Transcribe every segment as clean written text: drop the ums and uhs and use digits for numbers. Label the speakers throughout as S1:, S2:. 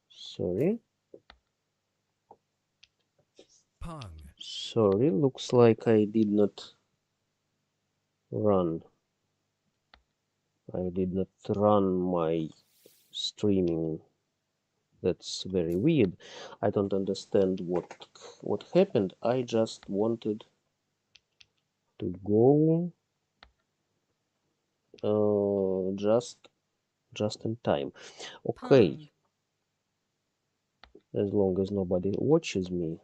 S1: Sorry.
S2: Pong.
S1: Sorry, looks like I did not run. I did not run my streaming. That's very weird. I don't understand what happened. I just wanted to go just in time. Okay,
S2: Pong.
S1: as long as nobody watches me,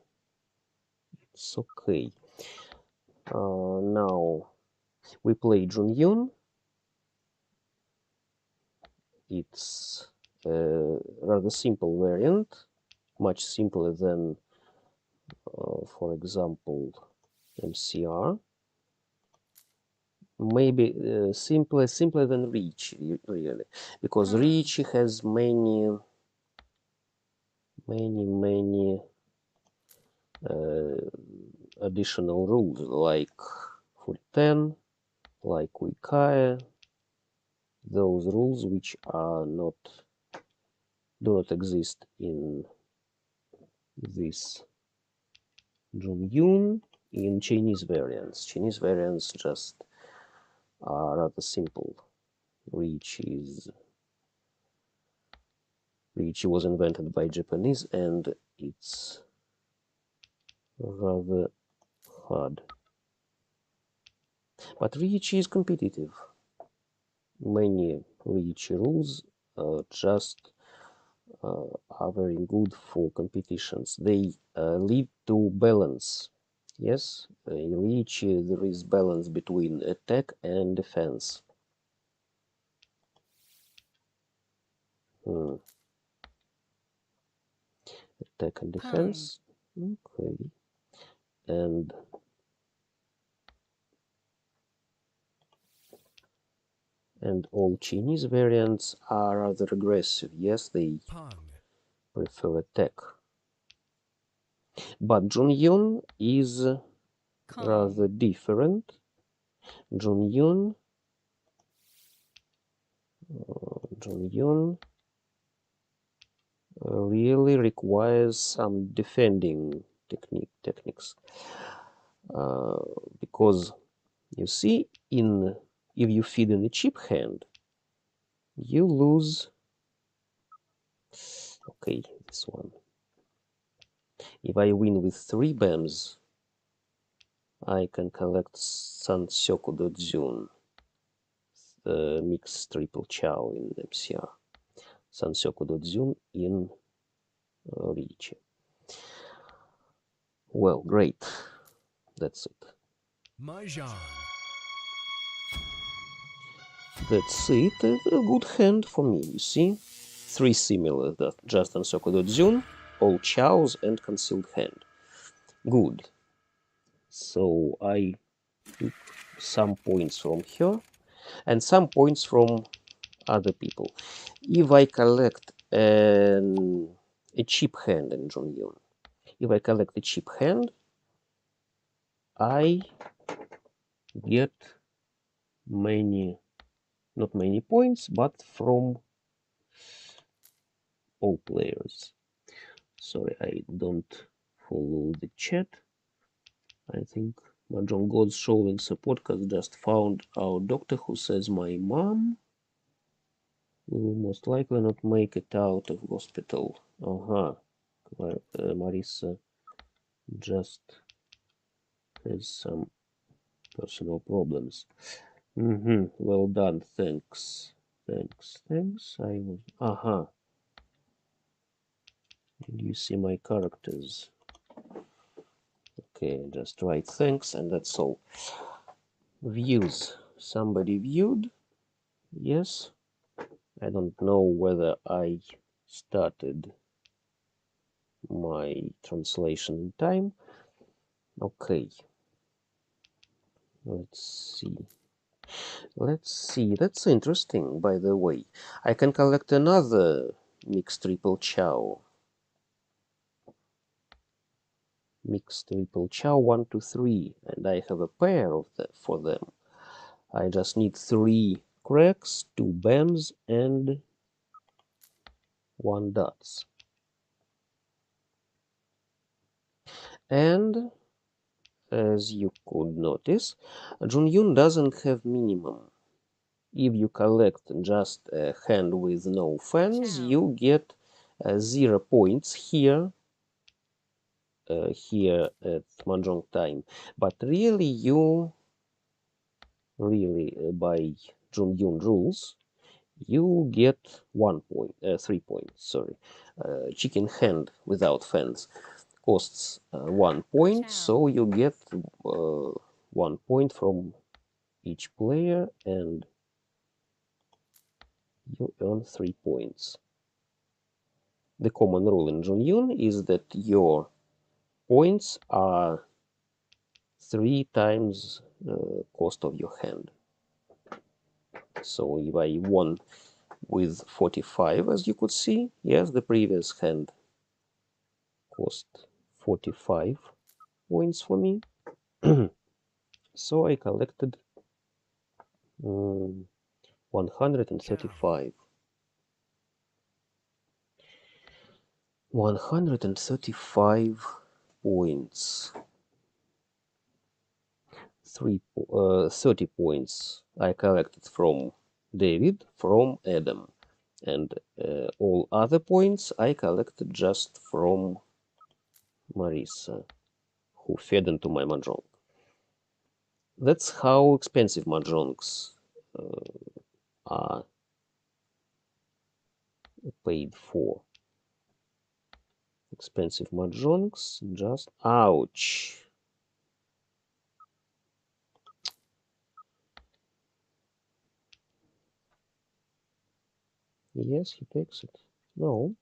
S1: it's okay. Now we play Zung Jung. It's a rather simple variant, much simpler than, for example, MCR. Maybe simpler than Riichi, really, because
S2: Pong.
S1: Riichi has many additional rules, like for 10, like Wikae, those rules which are do not exist in this Zung Jung in Chinese variants. Chinese variants just are rather simple. Riichi was invented by Japanese and it's rather hard. But Riichi is competitive. Many Riichi rules just are very good for competitions. They lead to balance. Yes, in Riichi there is balance between attack and defense. Attack and
S2: Pong.
S1: defense. Okay. And all Chinese variants are rather aggressive. Yes, they
S2: Pong.
S1: prefer attack. But Zung Jung is rather
S2: Calm.
S1: different. Zung Jung really requires some defending techniques, because you see, if you feed in a cheap hand, you lose. Okay, this one. If I win with 3 BAMs, I can collect Sansyoku Dodzun, the mixed triple chow in MCR. Sansyoku Dodzun in Riichi. Well, great. That's it.
S2: Mahjong.
S1: That's it. A good hand for me, you see. 3 similar, just Sansyoku Dodzun, all chows and concealed hand. Good. So I took some points from her and some points from other people. If I collect a cheap hand in Zung Jung, if I collect a cheap hand, I get not many points, but from all players. Sorry, I don't follow the chat. I think Mahjong Gods showing support podcast just found our doctor who says my mom will most likely not make it out of hospital. Marissa just has some personal problems. Well done. Thanks. I was. Did you see my characters? Okay, just write thanks and that's all. Views. Somebody viewed? Yes. I don't know whether I started my translation in time. Okay. Let's see. That's interesting, by the way. I can collect another mixed triple chow. Mixed triple chow 1, 2, 3, and I have a pair of them for them. I just need 3 cracks, 2 BAMs, and 1 dots. And as you could notice, Zung Jung doesn't have minimum. If you collect just a hand with no fans, you get 0 points here at MahjongTime. But really, by Zung Jung rules, you get 3 points. Sorry, chicken hand without fans costs 1 point, so you get 1 point from each player, and you earn 3 points. The common rule in Zung Jung is that your points are 3 times cost of your hand. So if I won with 45, as you could see, yes, the previous hand cost 45 points for me. So I collected 135. 135 points. 30 points I collected from David, from Adam, and all other points I collected just from Marissa, who fed into my mahjong. That's how expensive mahjongs are paid for. Expensive mahjongs, just ouch. Yes, he takes it. No.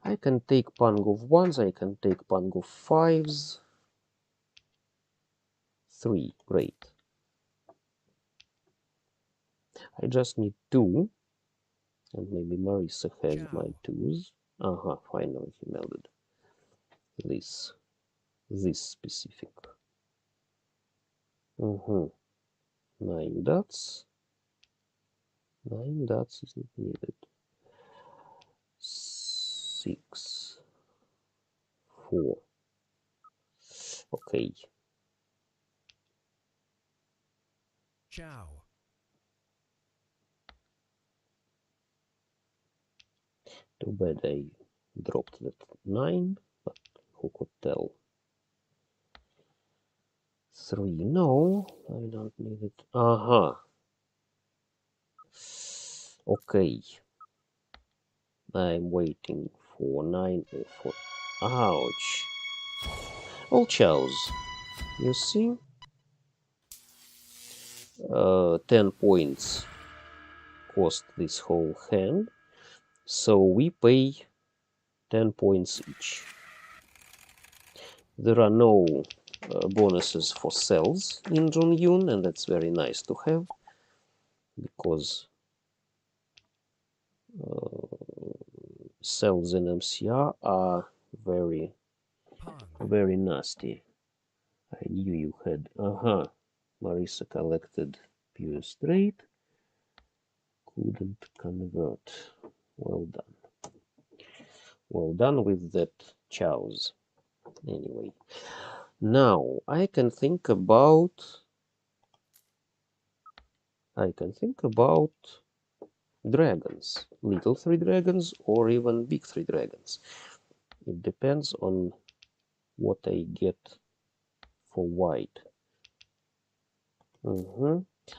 S1: I can take pang of ones, I can take pang of fives. 3, great. I just need 2, and maybe Marissa has my 2s. Finally he melded this specific. 9 dots. 9 dots is not needed. 6, 4. Okay.
S2: Ciao.
S1: Too bad I dropped that 9, but who could tell? 3, no, I don't need it. Okay. I'm waiting for 9 or 4. Ouch. All chows. You see? 10 points cost this whole hand. So we pay 10 points each. There are no bonuses for cells in Zung Jung, and that's very nice to have, because cells in MCR are very nasty. I knew you had. Marissa collected pure straight. Couldn't convert. Well done. Well done with that chows. Anyway, now I can think about dragons, little 3 dragons or even big 3 dragons. It depends on what I get for white.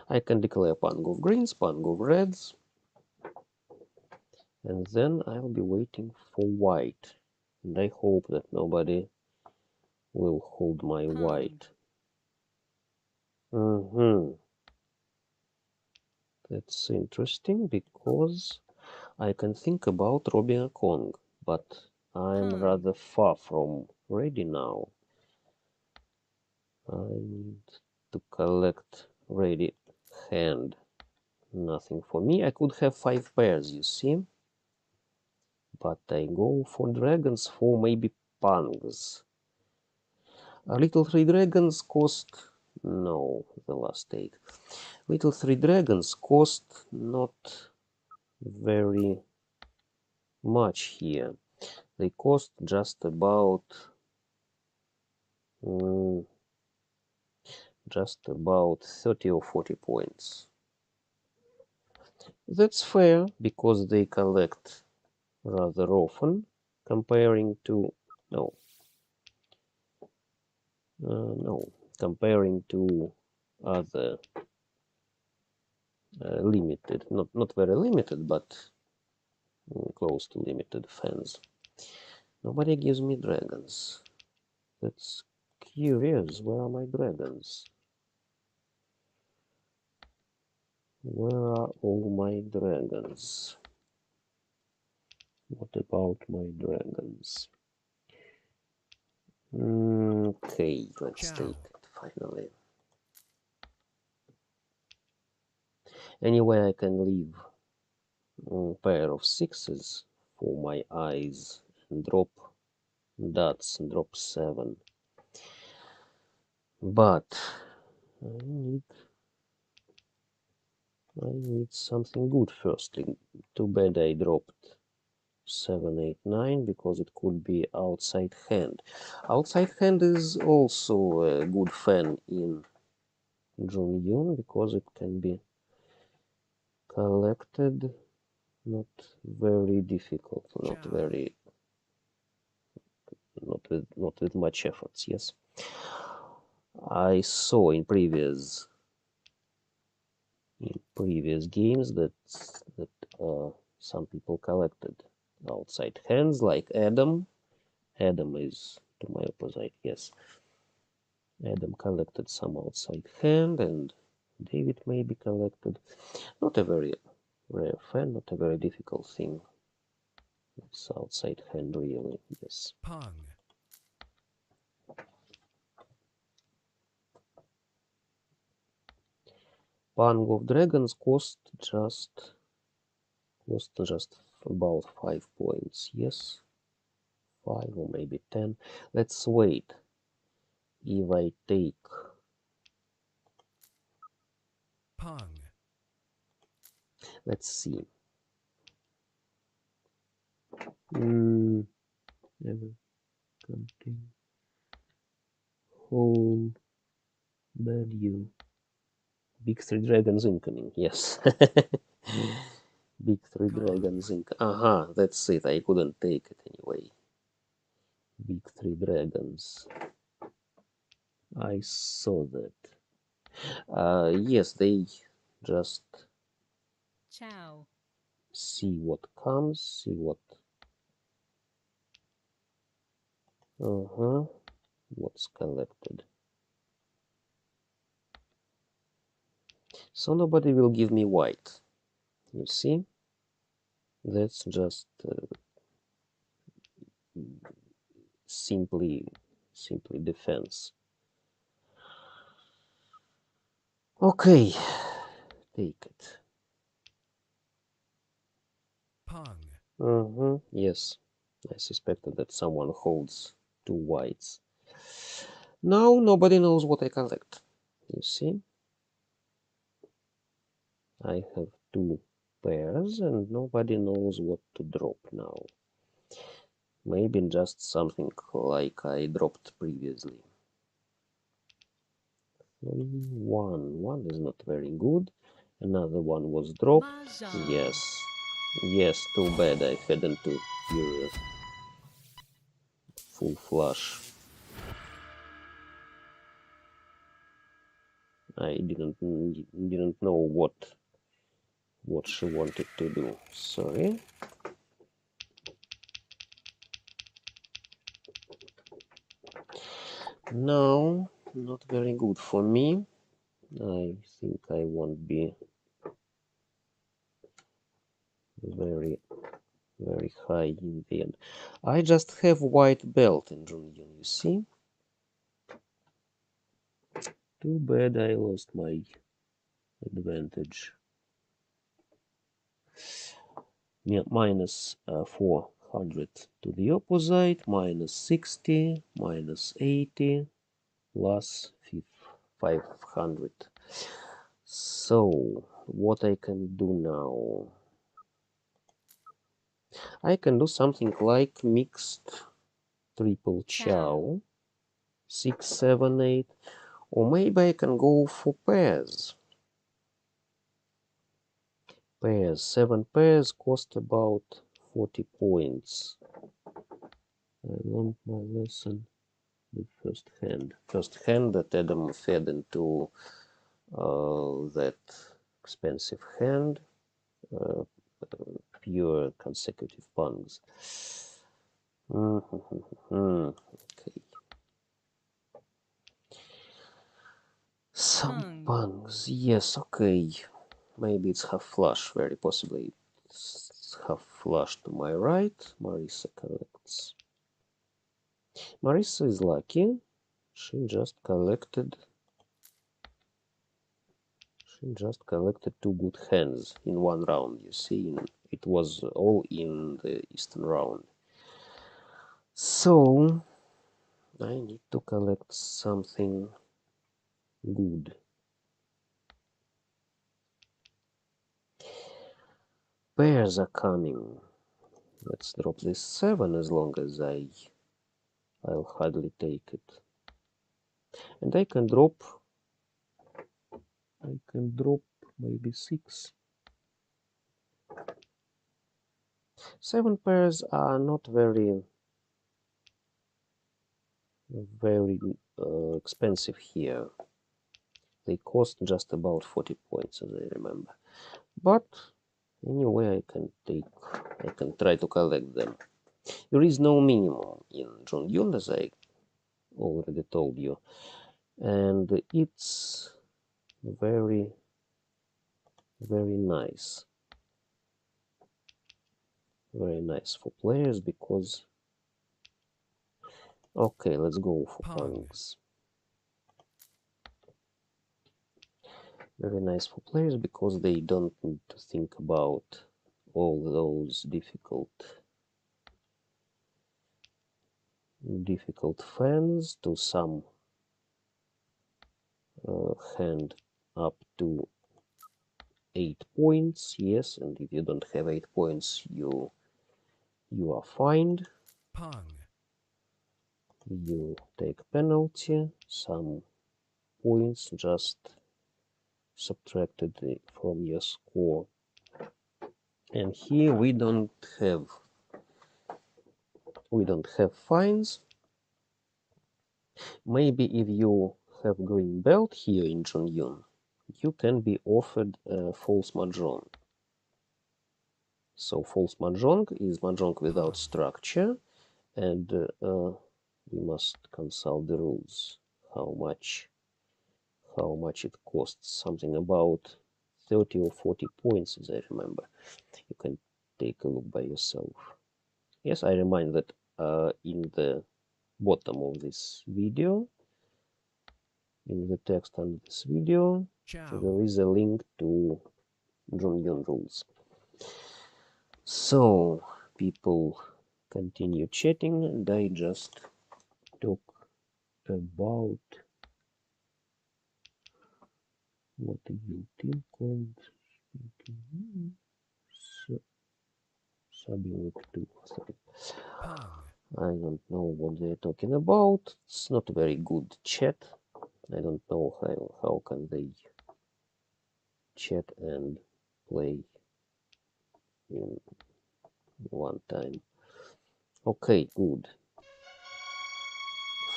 S1: I can declare pang of greens, pang of reds, and then I'll be waiting for white. And I hope that nobody will hold my white. That's interesting, because I can think about robbing a Kong, but I'm rather far from ready now. I need to collect ready hand. Nothing for me. I could have 5 pairs, you see. But I go for dragons, for maybe pangs. A little 3 dragons cost No, the last 8. Little 3 dragons cost not very much here. They cost just about 30 or 40 points. That's fair because they collect rather often comparing to comparing to other limited, not very limited, but close to limited fans. Nobody gives me dragons. That's curious. Where are my dragons? Where are all my dragons? What about my dragons? Okay, let's
S2: Ciao.
S1: take it finally. Anyway, I can leave a pair of 6s for my eyes and drop dots and drop 7. But I need something good firstly. Too bad I dropped 7, 8, 9 because it could be outside hand. Outside hand is also a good fan in Zung Jung because it can be collected. Not very difficult, not with much efforts. Yes, I saw in previous games that some people collected outside hands, like Adam. Adam is to my opposite. Yes, Adam collected some outside hand, and David maybe collected. Not a very rare fan, not a very difficult thing. It's outside hand, really. Yes.
S2: Pong.
S1: Pang of Dragons cost just about 5 points. Yes, 5 or maybe 10. Let's wait. If I take
S2: Pong.
S1: let's see. Never contain whole value. Big 3 dragons incoming. Yes. Big 3
S2: Call.
S1: dragons incoming. Aha, that's it. I couldn't take it anyway. Big 3 dragons. I saw that. Yes, they just
S3: Ciao.
S1: see what comes, see what what's collected. So nobody will give me white. You see? That's just simply defense. Okay, take it.
S2: Pong.
S1: Yes, I suspected that someone holds 2 whites. Now nobody knows what I collect. You see? I have 2 pairs and nobody knows what to drop now. Maybe just something like I dropped previously. 1 is not very good. Another one was dropped.
S3: Mahjong.
S1: Yes, too bad I hadn't to your full flush. I didn't know what she wanted to do. Sorry. No, not very good for me. I think I won't be very high in the end. I just have white belt in Junior, you see? Too bad I lost my advantage. Yeah, minus 400 to the opposite, minus 60, minus 80, plus 5. 500. So what I can do now? I can do something like mixed triple chow, 6, 7, 8, or maybe I can go for pairs. Pairs, 7 pairs cost about 40 points. I learned my lesson the first hand. First hand that Adam fed into that expensive hand, pure consecutive pungs. Okay. Some pungs, yes, okay. Maybe it's half flush, very possibly. It's half flush to my right. Marissa collects. Marissa is lucky. She just collected 2 good hands in one round. You see, it was all in the Eastern round. So I need to collect something good. Pairs are coming. Let's drop this 7 as long as I'll hardly take it. And I can drop maybe 6. 7 pairs are not very expensive here. They cost just about 40 points, as I remember. But anyway, I can try to collect them. There is no minimum in Zung Jung, as I already told you, and it's very, very nice. Very nice for players because... Okay, let's go for punks. Very nice for players because they don't need to think about all those difficult fans to sum hand up to 8 points. Yes, and if you don't have 8 points, you are fined. You take penalty. Some points just subtracted from your score. And here we don't have fines. Maybe if you have green belt here in Zung Jung, you can be offered false mahjong. So false mahjong is mahjong without structure, and we must consult the rules. How much it costs? Something about 30 or 40 points, as I remember. You can take a look by yourself. Yes, I remind that in the bottom of this video, in the text under this video, there is a link to Zung Jung rules. So people continue chatting, and I just talk about what a new team called Subject 2. I don't know what they're talking about. It's not a very good chat. I don't know how can they chat and play in one time. Okay, good.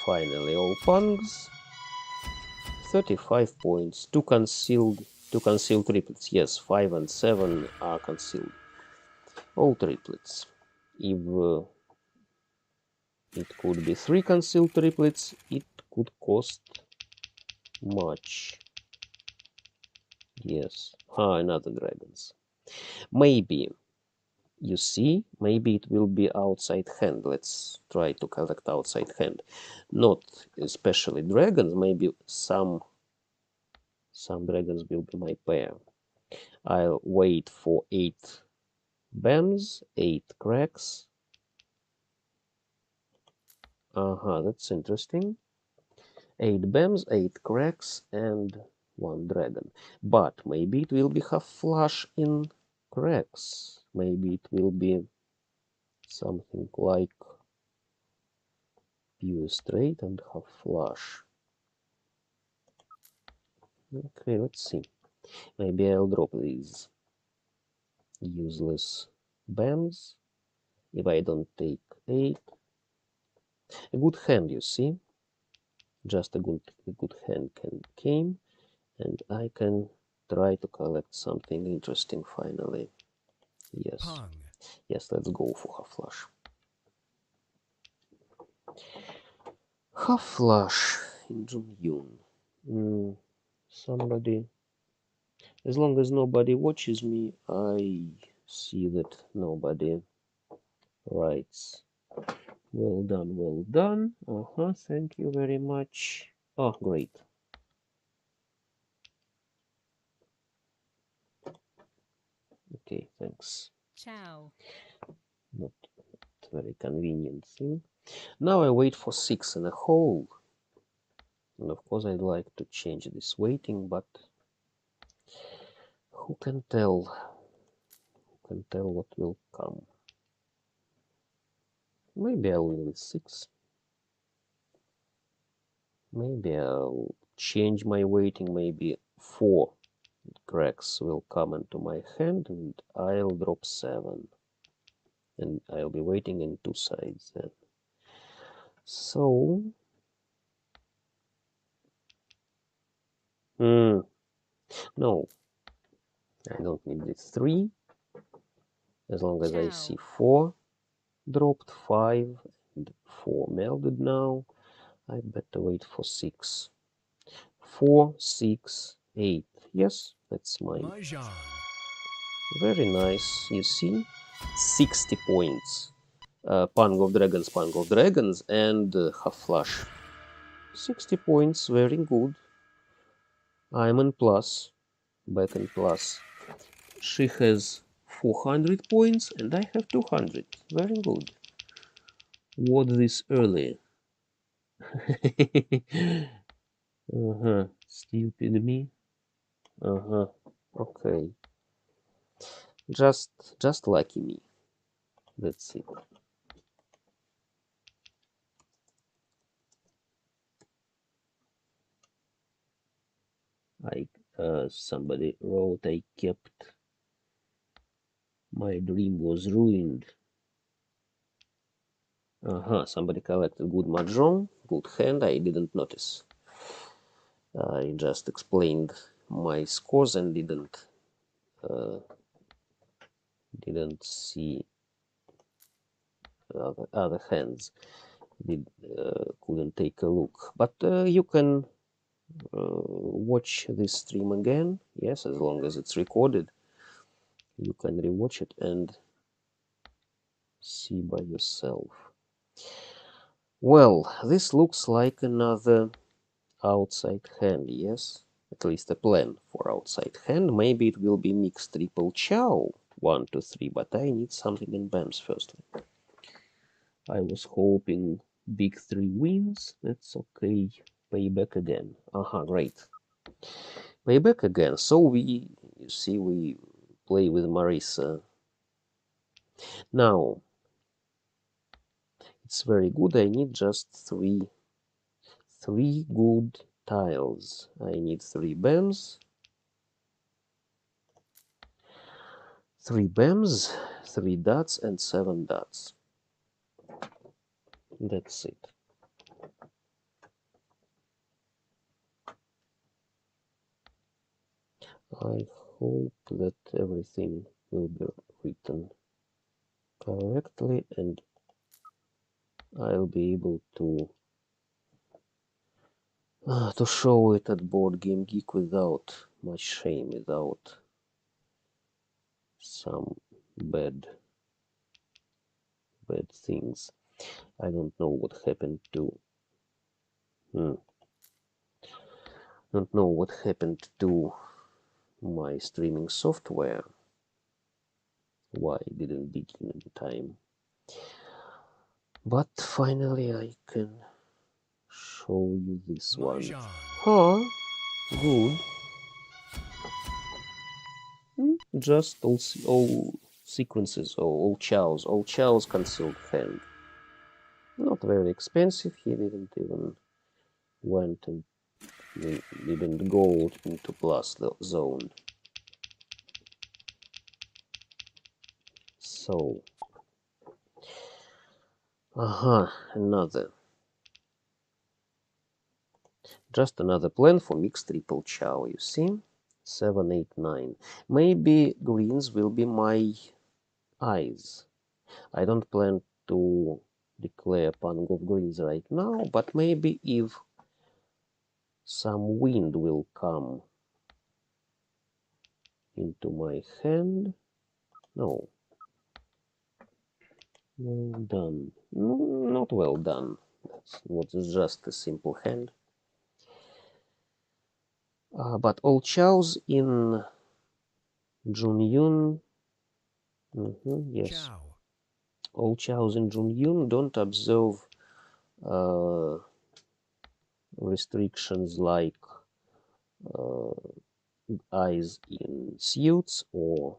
S1: Finally, all pungs. 35 points. Two concealed triplets. Yes, 5 and 7 are concealed. All triplets. If it could be 3 concealed triplets, it could cost much. Yes. Another dragons. Maybe, you see, maybe it will be outside hand. Let's try to collect outside hand. Not especially dragons, maybe some dragons will be my pair. I'll wait for 8 bams, 8 cracks. That's interesting. 8 bams, 8 cracks, and 1 dragon. But maybe it will be half flush in cracks. Maybe it will be something like pure straight and half flush. Okay, let's see. Maybe I'll drop these useless bams if I don't take 8. A good hand, you see. Just a good hand came, and I can try to collect something interesting finally. Yes.
S2: Pong.
S1: Yes, let's go for half flush. Half flush in Zung Jung. Somebody, as long as nobody watches me, I see that nobody writes. Well done, well done. Thank you very much. Oh, great. Okay, thanks.
S3: Ciao.
S1: Not very convenient thing. Now I wait for 6 and a whole. And of course I'd like to change this waiting, but who can tell? Who can tell what will come? Maybe I'll win with 6. Maybe I'll change my waiting. Maybe 4 cracks will come into my hand and I'll drop 7. And I'll be waiting in 2 sides then. So... no, I don't need this 3. As long as I see 4 dropped, 5 and 4 melded now, I better wait for 6. 4, 6, 8. Yes, that's mine.
S2: Mahjong.
S1: Very nice. You see, 60 points. Pang of Dragons, and half flush. 60 points, very good. I'm in plus, back in plus. She has 400 points, and I have 200. Very good. What this early? Stupid me. Okay. Just lucky me. That's it. Somebody wrote I kept. My dream was ruined. Somebody collected good mahjong, good hand. I didn't notice. I just explained my scores and didn't see other hands. Couldn't take a look. But you can watch this stream again. Yes, as long as it's recorded, you can rewatch it and see by yourself. Well, this looks like another outside hand, yes? At least a plan for outside hand. Maybe it will be mixed triple chow, 1, 2, 3, but I need something in BAMs firstly. I was hoping big 3 wins. That's okay. Payback again. Great. Payback again. So you see, we play with Marisa. Now, it's very good. I need just 3 good tiles. I need 3 BAMs. 3 BAMs, 3 dots, and 7 dots. That's it. I hope that everything will be written correctly and I'll be able to show it at Board Game Geek without much shame, without some bad things. I don't know what happened to don't know what happened to my streaming software. Why it didn't begin in time. But finally I can show you this one.
S2: Mahjong.
S1: Huh, good. Just all sequences, or all chows concealed hand. Not very expensive. He didn't even went and didn't go into plus the zone. So, another. Just another plan for mixed triple chow, you see? 7, 8, 9. Maybe greens will be my eyes. I don't plan to declare pang of greens right now, but maybe if some wind will come into my hand. No. Well done. No, not well done. That's what is just a simple hand. But all chows in Junyun, yes,
S2: Chow.
S1: all chows in Junyun don't observe restrictions like eyes in suits or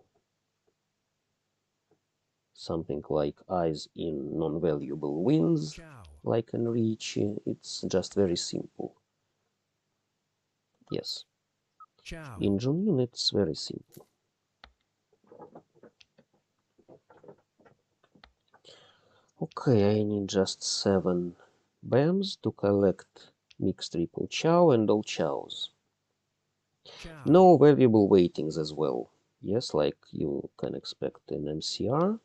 S1: something like eyes in non-valuable wins,
S2: Chow.
S1: like in Riichi. It's just very simple. Yes,
S2: Chow.
S1: in Junyun it's very simple. Okay, I need just 7 BAMs to collect mixed triple chow and all chows.
S2: Chow.
S1: No valuable weightings as well. Yes, like you can expect in MCR.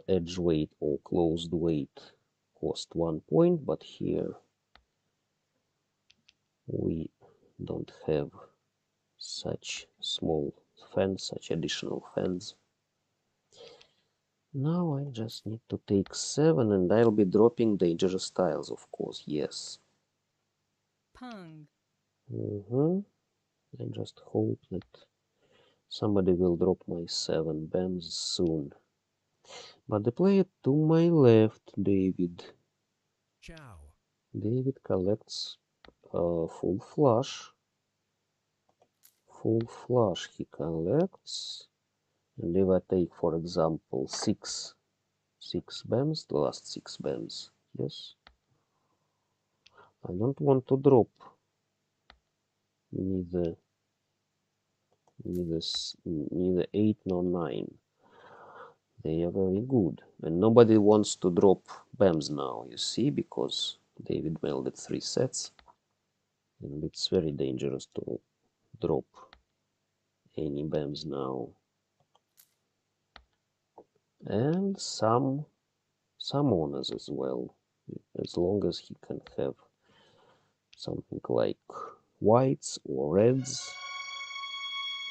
S1: Edge weight or closed weight cost 1 point, but here we don't have such small fans, such additional fans. Now I just need to take 7 and I'll be dropping dangerous tiles, of course, yes.
S3: Pang.
S1: I just hope that somebody will drop my 7 BAMs soon. But the player to my left, David.
S2: Chow.
S1: David collects full flush. Full flush he collects. And if I take, for example, 6 BAMs, the last 6 BAMs, yes. I don't want to drop neither 8 nor 9. They are very good. And nobody wants to drop BAMs now, you see, because David melded 3 sets. And it's very dangerous to drop any BAMs now. And some honors as well, as long as he can have something like whites or reds.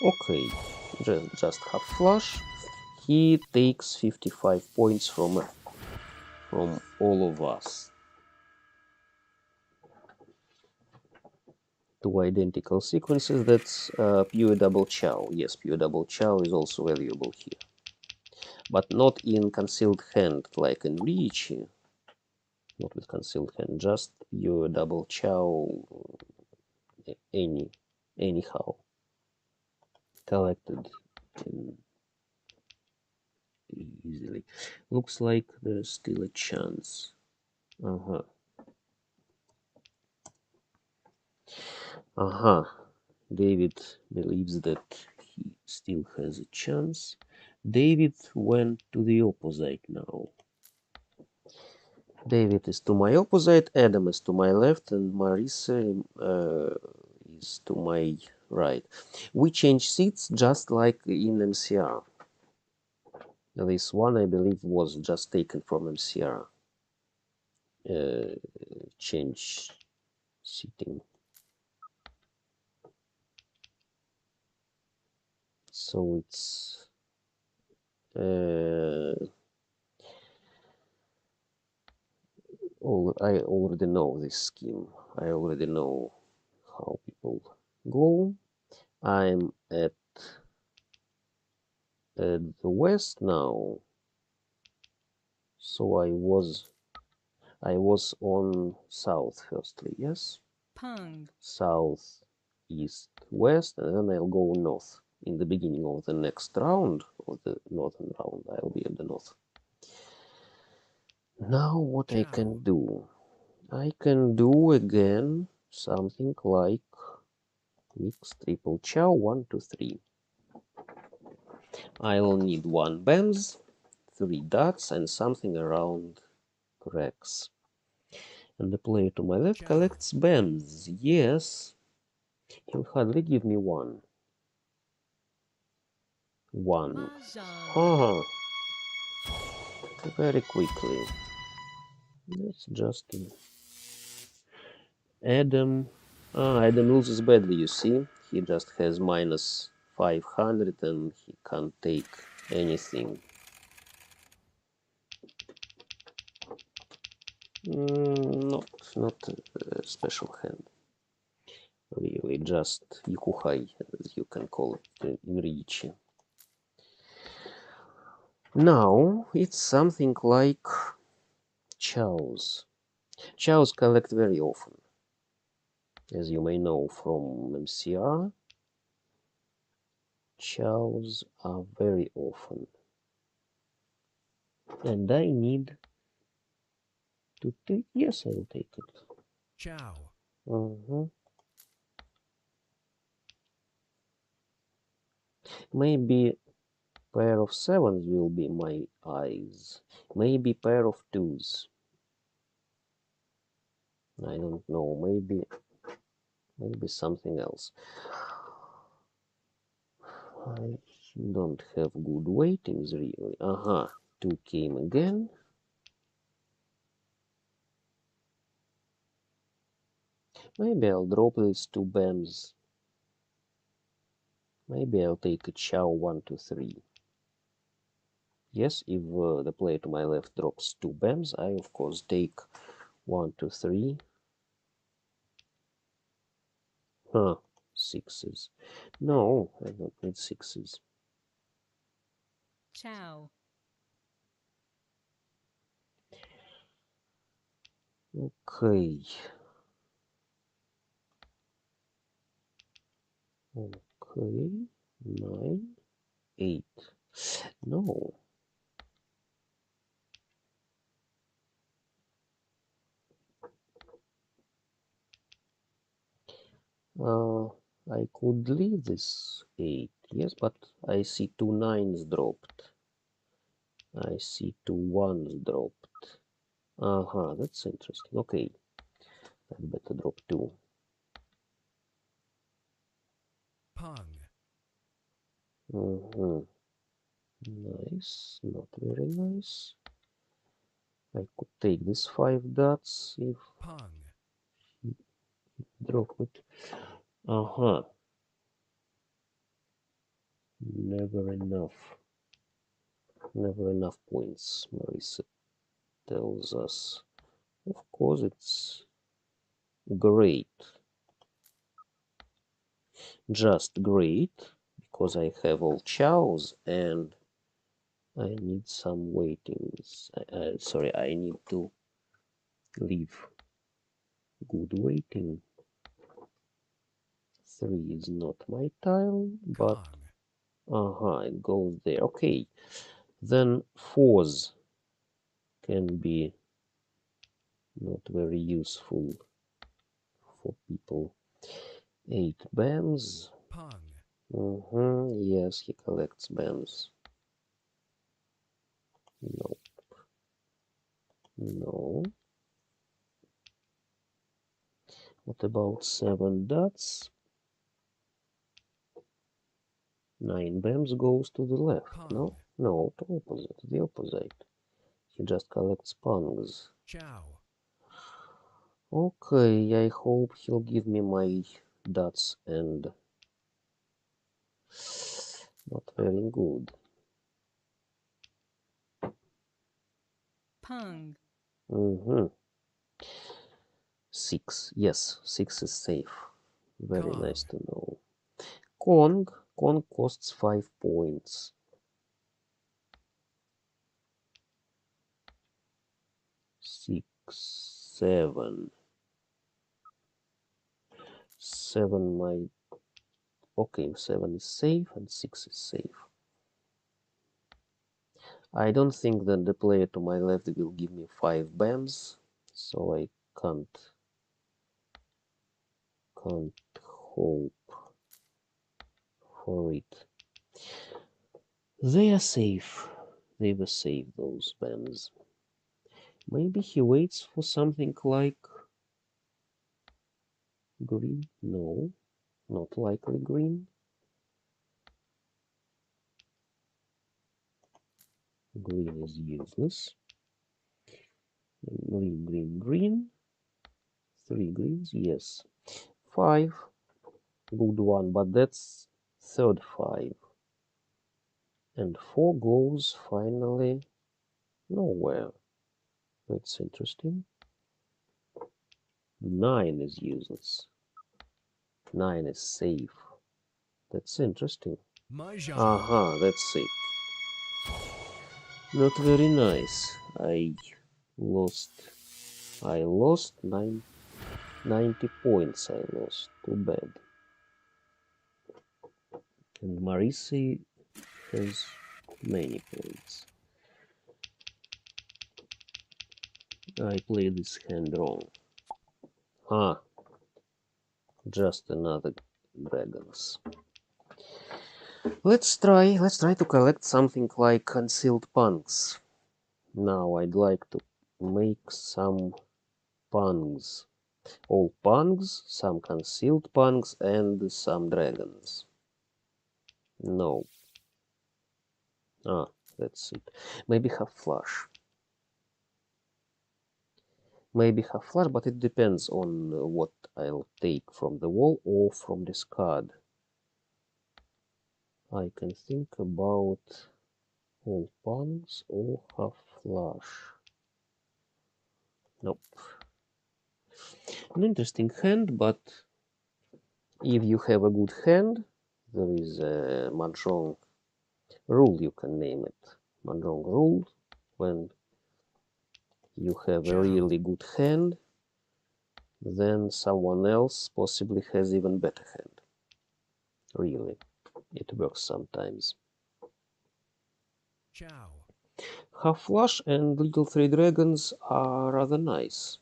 S1: Okay, just half flush. He takes 55 points from all of us. 2 identical sequences, that's pure double chow. Yes, pure double chow is also valuable here. But not in concealed hand like in Riichi. Not with concealed hand, just pure double chow anyhow. Collected easily. Looks like there's still a chance. David believes that he still has a chance. David went to the opposite now. David is to my opposite, Adam is to my left, and Marisa is to my right. We change seats just like in MCR. This one, I believe, was just taken from MCR. Change seating. So it's I already know this scheme. I already know how people go. I'm at the west now, so I was I was on south firstly, yes?
S3: Pung.
S1: South, east, west, and then I'll go north. In the beginning of the next round, or the northern round, I'll be at the north. Now what I can do? I can do again something like mixed triple chow 1, 2, 3. I'll need 1 BAMS, 3 dots, and something around cracks. And the player to my left collects BAMS. Yes, he'll hardly give me 1. 1.
S3: Mahjong.
S1: Very quickly. Let's just Adam. Adam loses badly, you see. He just has minus 500 and he can't take anything. Not a special hand. Really, just Yukuhai, as you can call it in Riichi. Now, it's something like chows. Chows collect very often. As you may know from MCR, chows are very often. And I need to take, yes, I will take it.
S2: Chow.
S1: Maybe pair of 7s will be my eyes. Maybe pair of 2s. I don't know. Maybe something else. I don't have good weightings really. 2 came again. Maybe I'll drop these 2 BAMs. Maybe I'll take a chow 1, 2, 3. Yes, if the player to my left drops 2 BAMs, I of course take 1, 2, 3. 6s. No, I don't need 6s.
S3: Chow.
S1: Okay. Okay. 9, 8. No. I could leave this 8, yes, but I see 2 9s dropped. I see 2 1s dropped. That's interesting. Okay, I'd better drop 2.
S2: Pung.
S1: Nice, not very nice. I could take this 5 dots if
S2: Pung.
S1: drop it. Never enough. Never enough points, Marissa tells us. Of course, it's great. Just great, because I have all chows and I need some weightings. Sorry, I need to leave good weighting. 3 is not my tile, but it goes there. Okay, then 4s can be not very useful for people. 8 BAMs.
S2: Pung.
S1: Yes, he collects BAMs. No. No. What about 7 dots? 9 BAMs goes to the left.
S2: Pung.
S1: No, the opposite. He just collects pungs.
S2: Chow.
S1: Okay, I hope he'll give me my dots and not very good.
S3: Pung.
S1: 6. Yes, 6 is safe. Very
S2: Kong.
S1: nice to know. Kong costs 5 points. 6. 7. 7 might... Okay, 7 is safe and 6 is safe. I don't think that the player to my left will give me 5 bams, so I can't hope for it. They are safe. They were safe, those bams. Maybe he waits for something like green? No, not likely green. Green is useless. Green, green, green. 3 greens, yes. 5, good one, but that's third 5. And 4 goes finally nowhere. That's interesting. 9 is useless. 9 is safe. That's interesting.
S2: Mahjong.
S1: Aha, that's it. Not very nice. I lost 90 points. I lost. Too bad. And Marisi has many points. I played this hand wrong. Ah, just another dragons. Let's try to collect something like concealed punks. Now I'd like to make some punks. All punks, some concealed punks, and some dragons. No. Ah, that's it. Maybe have flush. Maybe have flush, but it depends on what I'll take from the wall or from this card. I can think about all punks or half flush. Nope. An interesting hand, but if you have a good hand, there is a mahjong rule, you can name it. Mahjong rule, when you have a really good hand, then someone else possibly has even better hand. Really, it works sometimes.
S2: Chow.
S1: Half flush and little 3 dragons are rather nice.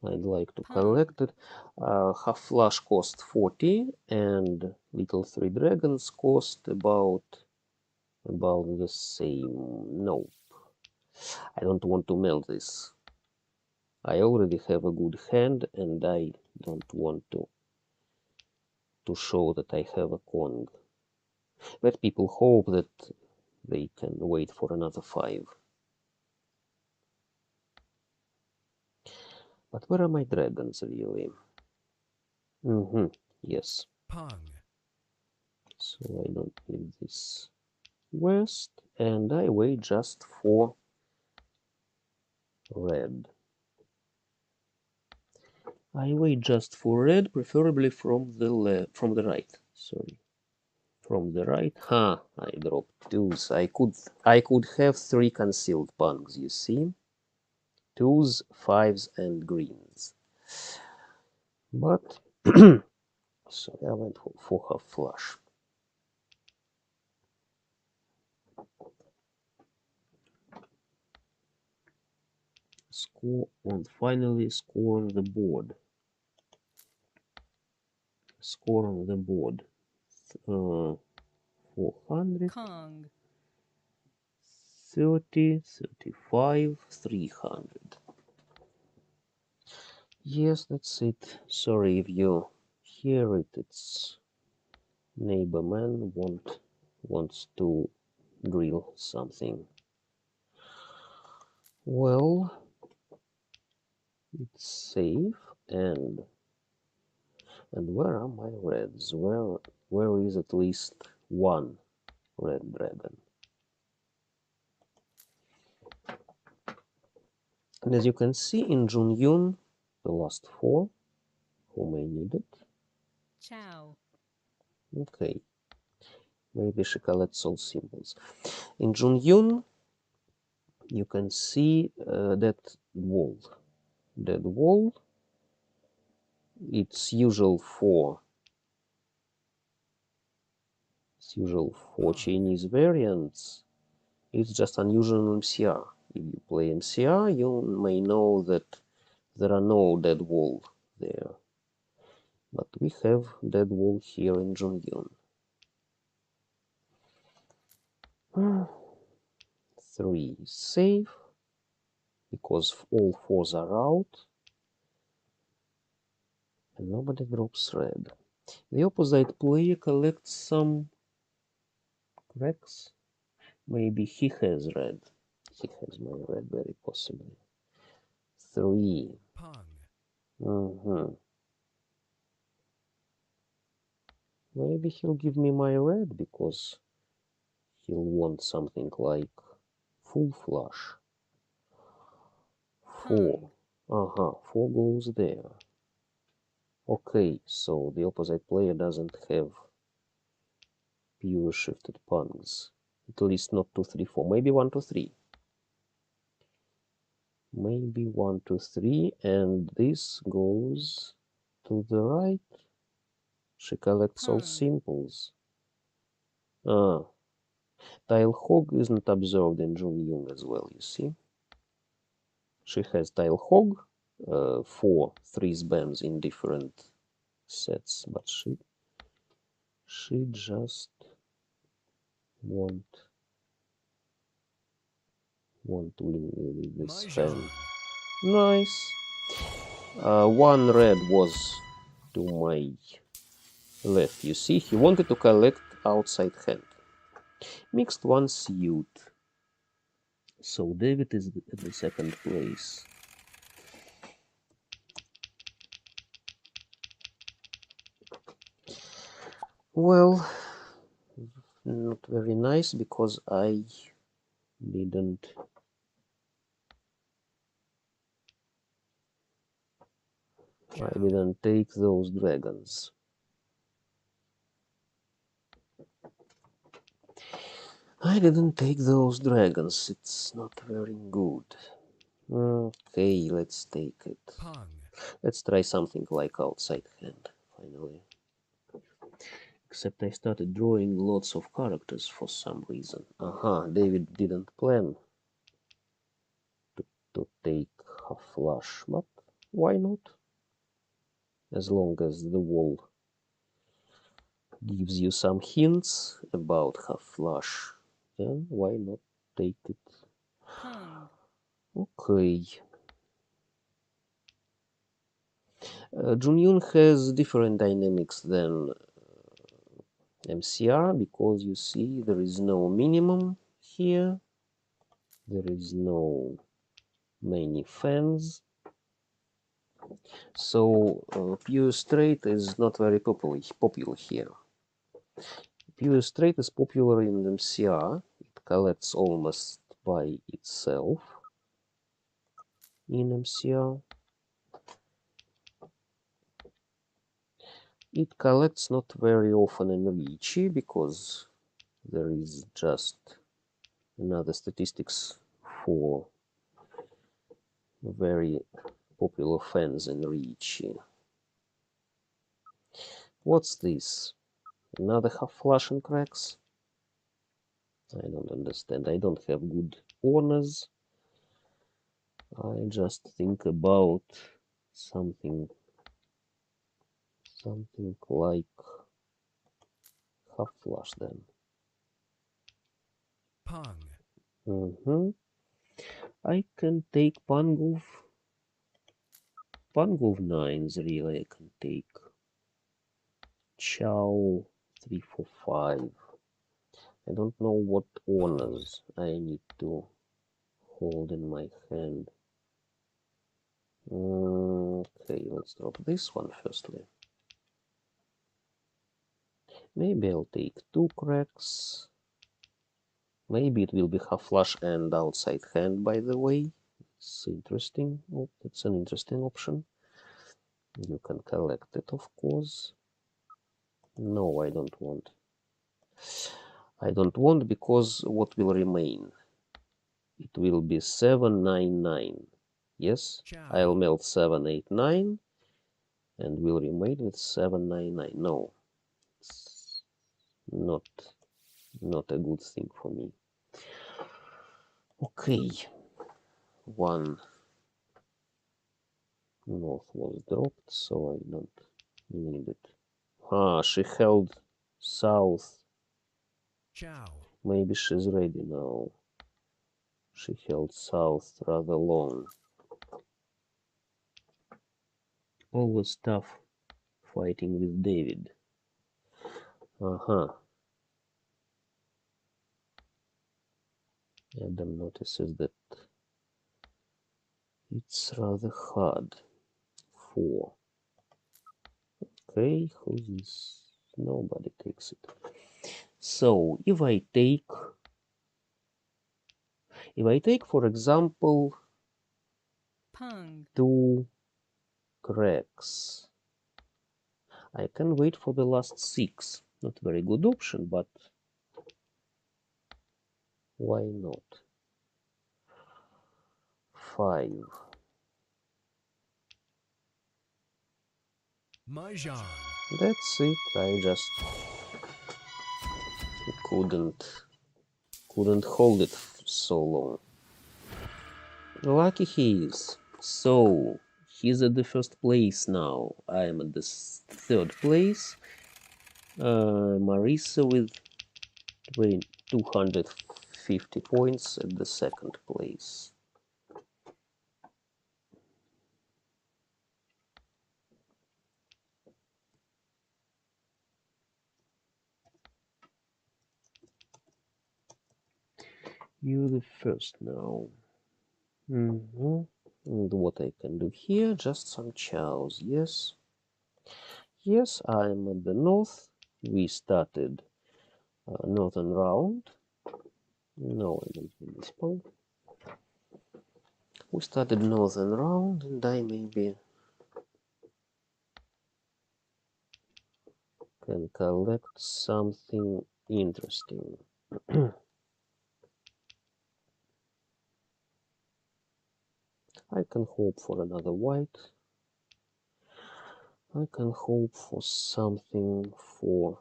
S1: I'd like to collect it. Half flush cost 40 and little 3 dragons cost about the same. No, I don't want to melt this. I already have a good hand and I don't want to show that I have a Kong. Let people hope that they can wait for another 5. But where are my dragons really? Yes.
S2: Pung.
S1: So I don't need this west, and I wait just for red. I wait just for red, preferably from the right. Sorry, from the right. Ha! I dropped 2s. I could have 3 concealed punks. You see, 2s, 5s, and greens. But so I went for half flush. Score on finally score on the board. Score on the board. 400.
S3: Kong.
S1: 30, 35, 300. Yes, that's it. Sorry if you hear it. It's neighbor man wants to drill something. Well, it's safe and where are my reds? Where is at least one red dragon? And as you can see in Zung Jung, the last 4 who may need it.
S3: Chow.
S1: Okay, maybe she collects all symbols. In Zung Jung, you can see that wall. That wall, it's usual for Chinese variants. It's just unusual in MCR. If you play MCR, you may know that there are no dead wall there. But we have dead wall here in Zung Jung. 3 is safe, because all 4s are out. And nobody drops red. The opposite player collects some cracks. Maybe he has red. He has my red, very possibly. 3. Maybe he'll give me my red because he'll want something like full flush. 4. 4 goes there. Okay, so the opposite player doesn't have pure shifted pungs. At least not 2, 3, 4. Maybe 1, 2, 3. Maybe 1, 2, 3, and this goes to the right. She collects all simples. Tile hog isn't observed in Zung Jung as well, you see. She has tile hog, 4 threes bands in different sets, but she just won't win with this hand. Nice. 1 red was to my left. You see, he wanted to collect outside hand. Mixed 1 suit. So David is at the second place. Well, not very nice because I didn't take those dragons. It's not very good. Okay, let's take it. Let's try something like outside hand, finally. Except I started drawing lots of characters for some reason. David didn't plan to take half flush, but why not? As long as the wall gives you some hints about half flush, then why not take it? Okay. Zung Jung has different dynamics than MCR because you see there is no minimum here, there is no many fans, so pure straight is not very popular here. Pure straight is popular in MCR. It collects almost by itself in MCR. It collects not very often in Riichi because there is just another statistics for very popular fans in Riichi. What's this? Another half flush and cracks? I don't understand. I don't have good corners. I just think about something like half flush then. I can take Pangov 9s, really. I can take Chow 3, 4, 5. I don't know what honors I need to hold in my hand. Okay, let's drop this one firstly. Maybe I'll take 2 cracks. Maybe it will be half flush and outside hand, by the way. It's interesting. Oh, it's an interesting option. You can collect it, of course. No, I don't want. I don't want because what will remain? it will be 799. Yes, I'll
S2: Chow.
S1: melt 789 and will remain with 799. No, it's not a good thing for me. Okay, one north was dropped, so I don't need it. Ah, she held south.
S2: Chow.
S1: Maybe she's ready now. She held south rather long. Always tough fighting with David. Adam notices that it's rather hard. 4. Okay, who's this? Nobody takes it. So if I take, for example,
S3: Pung.
S1: 2 cracks, I can wait for the last 6. Not very good option, but why not? 5.
S2: Mahjong.
S1: That's it. I just couldn't hold it so long. Lucky he is. So he's at the first place now. I am at the third place. Marisa with 250 points at the second place. You're the first now. And what I can do here, just some chows. Yes, I'm at the north. We started northern round. No, I don't need this pawn. We started northern round, and I maybe can collect something interesting. I can hope for another white. I can hope for something for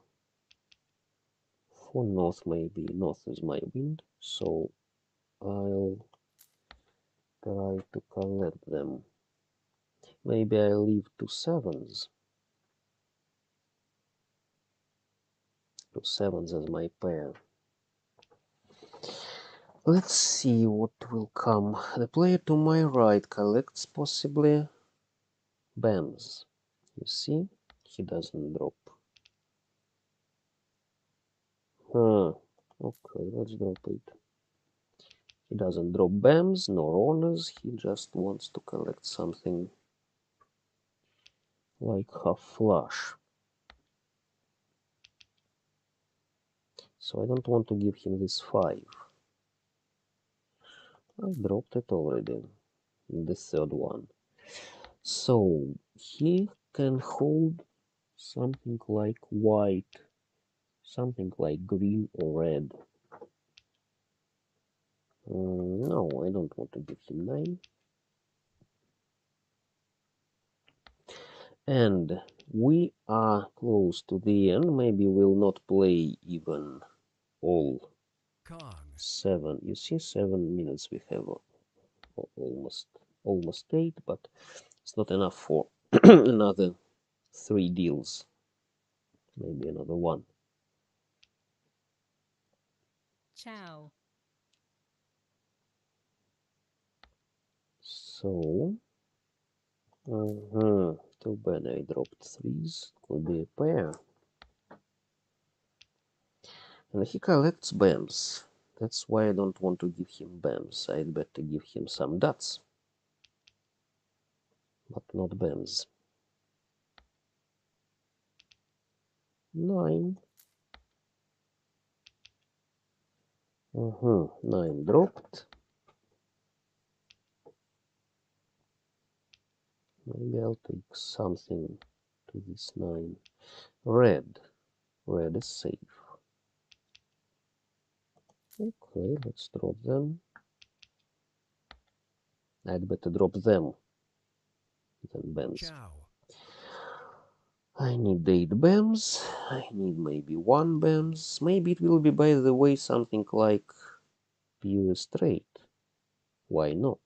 S1: north maybe. North is my wind, so I'll try to collect them. Maybe I'll leave 2 sevens. 2 sevens as my pair. Let's see what will come. The player to my right collects possibly BAMs. You see? He doesn't drop. Okay, let's drop it. He doesn't drop BAMs nor honors. He just wants to collect something like half flush. So I don't want to give him this 5. I dropped it already. The third one. So he can hold something like white, something like green or red. No, I don't want to give him 9. And we are close to the end. Maybe we'll not play even all
S2: Kong.
S1: 7. You see, 7 minutes we have almost 8, but it's not enough for another 3 deals. Maybe another 1.
S3: Chow.
S1: So, too bad I dropped 3s. Could be a pair. And he collects BAMs. That's why I don't want to give him BAMs. I'd better give him some dots. But not BAMs. 9. 9 dropped. Maybe I'll take something to this 9. Red. Red is safe. Okay, let's drop them. I'd better drop them than Bams.
S2: Chow.
S1: I need 8 Bams. I need maybe 1 Bams. Maybe it will be, by the way, something like pure straight. Why not?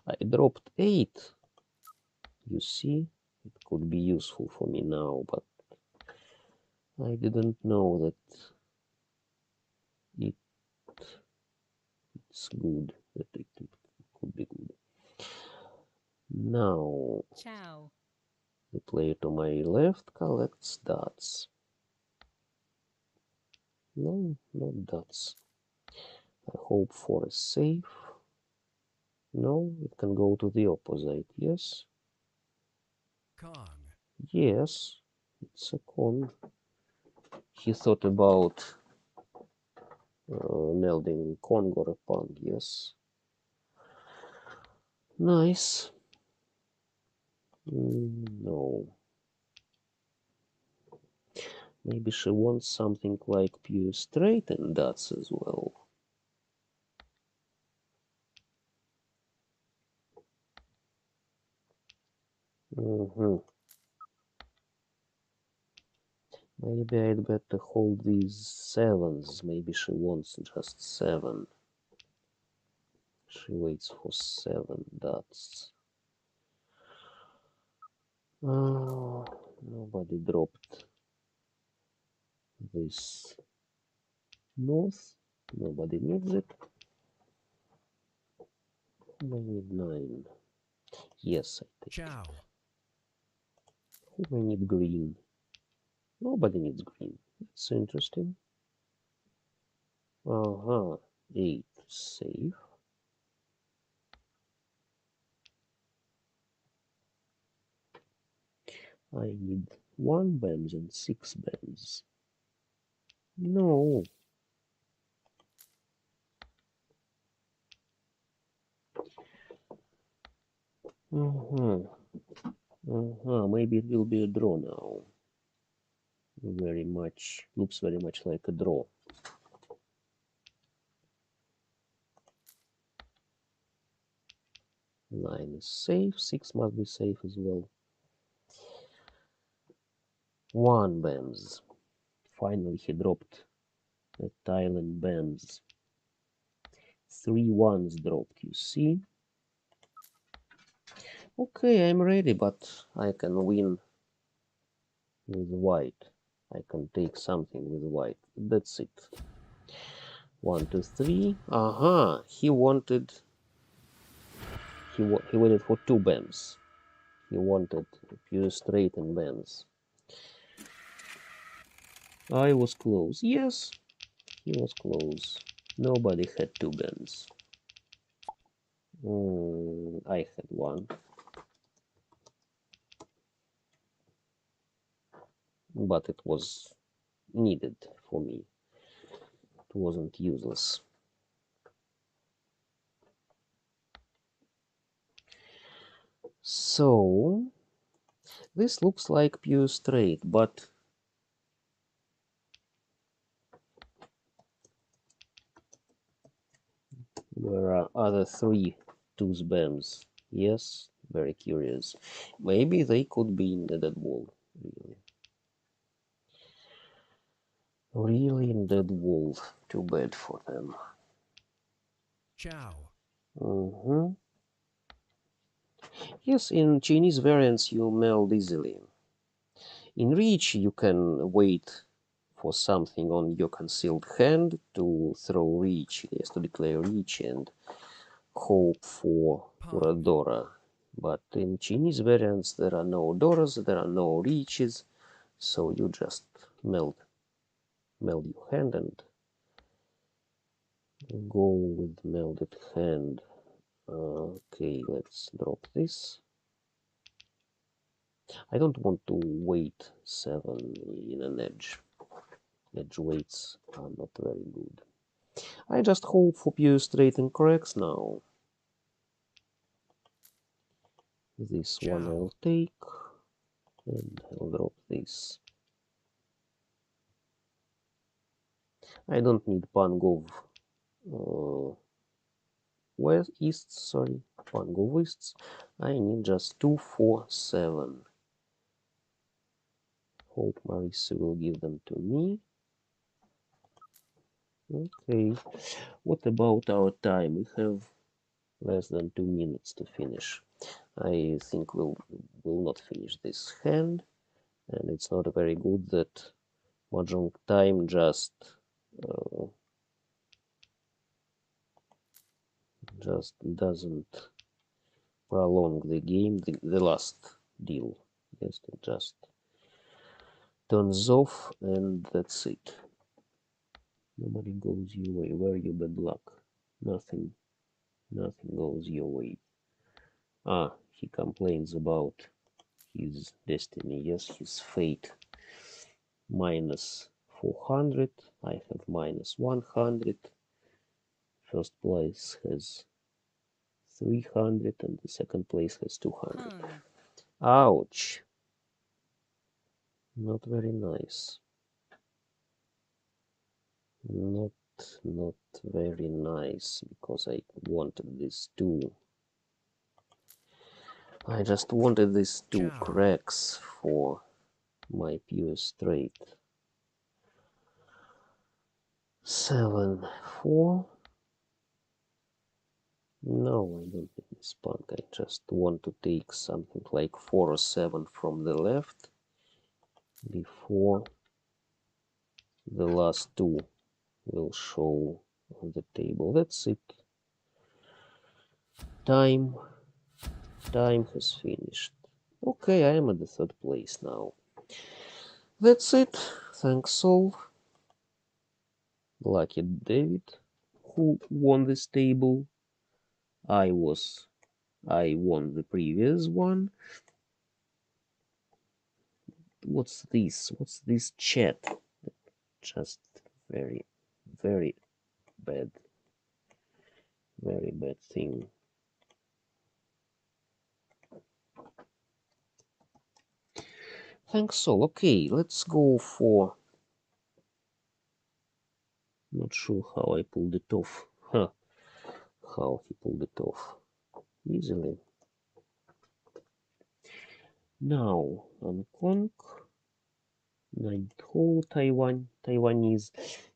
S1: I dropped 8. You see, it could be useful for me now, but I didn't know that it's good, that it could be good. Now,
S3: Chow.
S1: the player to my left collects dots. No, not dots. I hope for a safe. No, it can go to the opposite. Yes,
S2: Kong.
S1: yes, it's a con. He thought about melding Kong or a Pong. Yes, nice. No, maybe she wants something like pure straight and dots as well. Maybe I'd better hold these 7s. Maybe she wants just 7. She waits for 7 dots. Oh, nobody dropped this north. Nobody needs it. I need 9. Yes, I take
S2: Chow.
S1: it. Who may need green? Nobody needs green. That's interesting. 8 safe. I need 1 Bams and 6 Bams. No. Maybe it will be a draw now. Looks very much like a draw. 9 is safe, 6 must be safe as well. 1 Bams. Finally he dropped a tile and Bams. 3 1s dropped, you see. Okay, I'm ready, but I can win with white. I can take something with white. That's it. 1, 2, 3. He wanted. He waited for 2 Bams. He wanted pure straight and Bams. I was close. Yes, he was close. Nobody had 2 Bams. I had 1. But it was needed for me. It wasn't useless. So, this looks like pure straight, but there are other 3 twos Bams. Yes, very curious. Maybe they could be in the dead wall. Really in dead wall. Too bad for them.
S2: Chow.
S1: Yes, in Chinese variants you meld easily. In Riichi you can wait for something on your concealed hand to throw Riichi, yes, to declare Riichi and hope for a
S2: Pong.
S1: Dora. But in Chinese variants there are no Doras, there are no Riichis, so you just meld your hand and go with melded hand. Okay, let's drop this. I don't want to wait 7 in an edge. Edge weights are not very good. I just hope for pure straight and cracks now. This one
S2: Chow.
S1: I'll take, and I'll drop this. I don't need Pangov west, east, sorry. Pangovists. I need just 2, 4, 7. Hope Marissa will give them to me. Okay. What about our time? We have less than 2 minutes to finish. I think we'll not finish this hand, and it's not very good that MahjongTime just doesn't prolong the game. The last deal, yes, it just turns off, and that's it. Nobody goes your way. Where are you, bad luck? Nothing goes your way. Ah, he complains about his destiny. Yes, his fate. Minus 400. I have minus 100. First place has 300 and the second place has 200.
S3: Pung.
S1: Ouch. Not very nice. Not very nice, because I wanted this too. I just wanted these 2
S2: Chow.
S1: cracks for my pure straight. 7, 4. No, I don't need this punk. I just want to take something like 4 or 7 from the left before the last 2 will show on the table. That's it. Time has finished. Okay, I am at the 3rd place now. That's it. Thanks all. Lucky David, who won this table. I won the previous one. What's this? What's this chat? Just very, very bad. Very bad thing. Thanks all. Okay, let's go for... Not sure how I pulled it off. Huh. How he pulled it off. Easily. Now, Hong Kong. 9th hole, Taiwanese.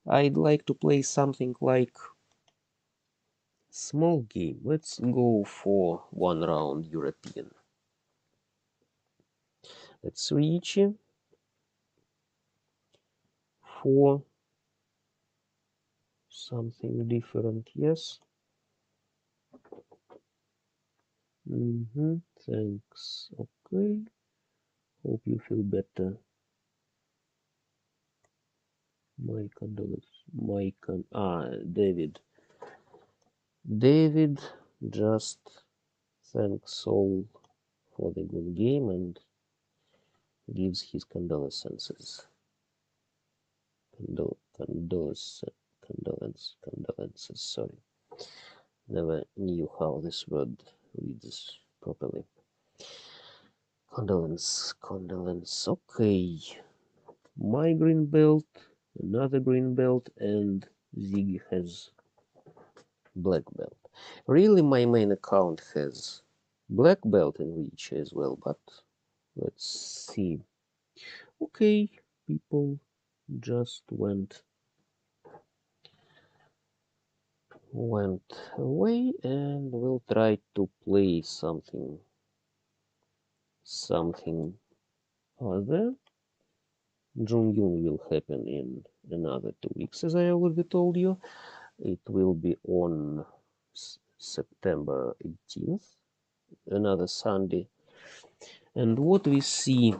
S1: I'd like to play something like small game. Let's go for 1 round European. That's Riichi. 4. Something different, yes. Thanks. Okay. Hope you feel better. David. David just thanks all for the good game and gives his condolences. Condolences, sorry. Never knew how this word reads properly. Condolence. Okay. My green belt, another green belt, and Ziggy has black belt. Really, my main account has black belt in Riichi as well, but let's see. Okay, people just went away, and we'll try to play something other. Zung Jung will happen in another 2 weeks, as I already told you. It will be on September 18th, another Sunday. And what we see,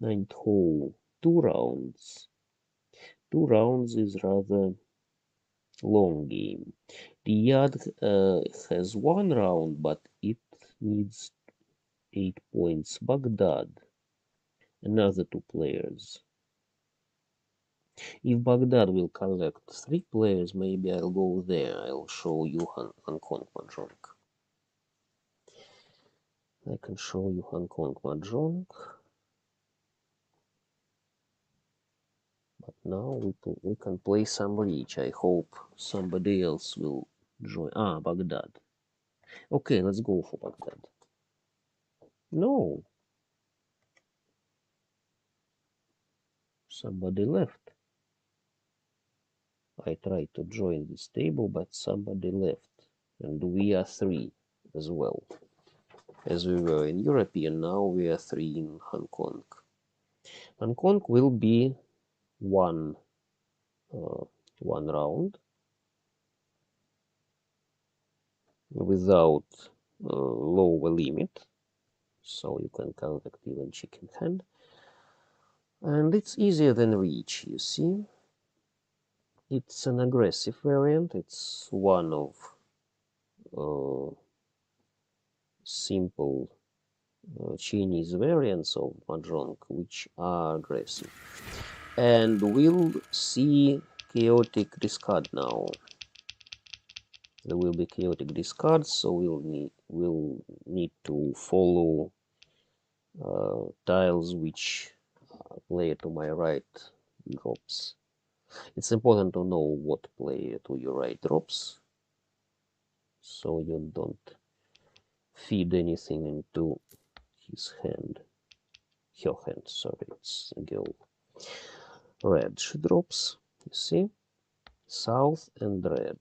S1: 9th hole, 2 rounds. 2 rounds is rather long game. Riyadh has 1 round, but it needs 8 points. Baghdad, another 2 players. If Baghdad will collect 3 players, maybe I'll go there. I'll show you Hong Kong Mahjong. I can show you Hong Kong Mahjong. But now we can play some Riichi. I hope somebody else will join. Baghdad. Okay, let's go for Baghdad. No. Somebody left. I tried to join this table, but somebody left. And we are 3 as well. As we were in European, now we are 3 in Hong Kong. Hong Kong will be one round without lower limit, so you can collect even chicken hand. And it's easier than Riichi, you see. It's an aggressive variant. It's one of simple Chinese variants of mahjong which are aggressive. And we'll see chaotic discard now. There will be chaotic discards, so we'll need to follow tiles which player to my right drops. It's important to know what player to your right drops, so you don't feed anything into his hand. Her hand, sorry, it's a girl. Red she drops, you see? South and red.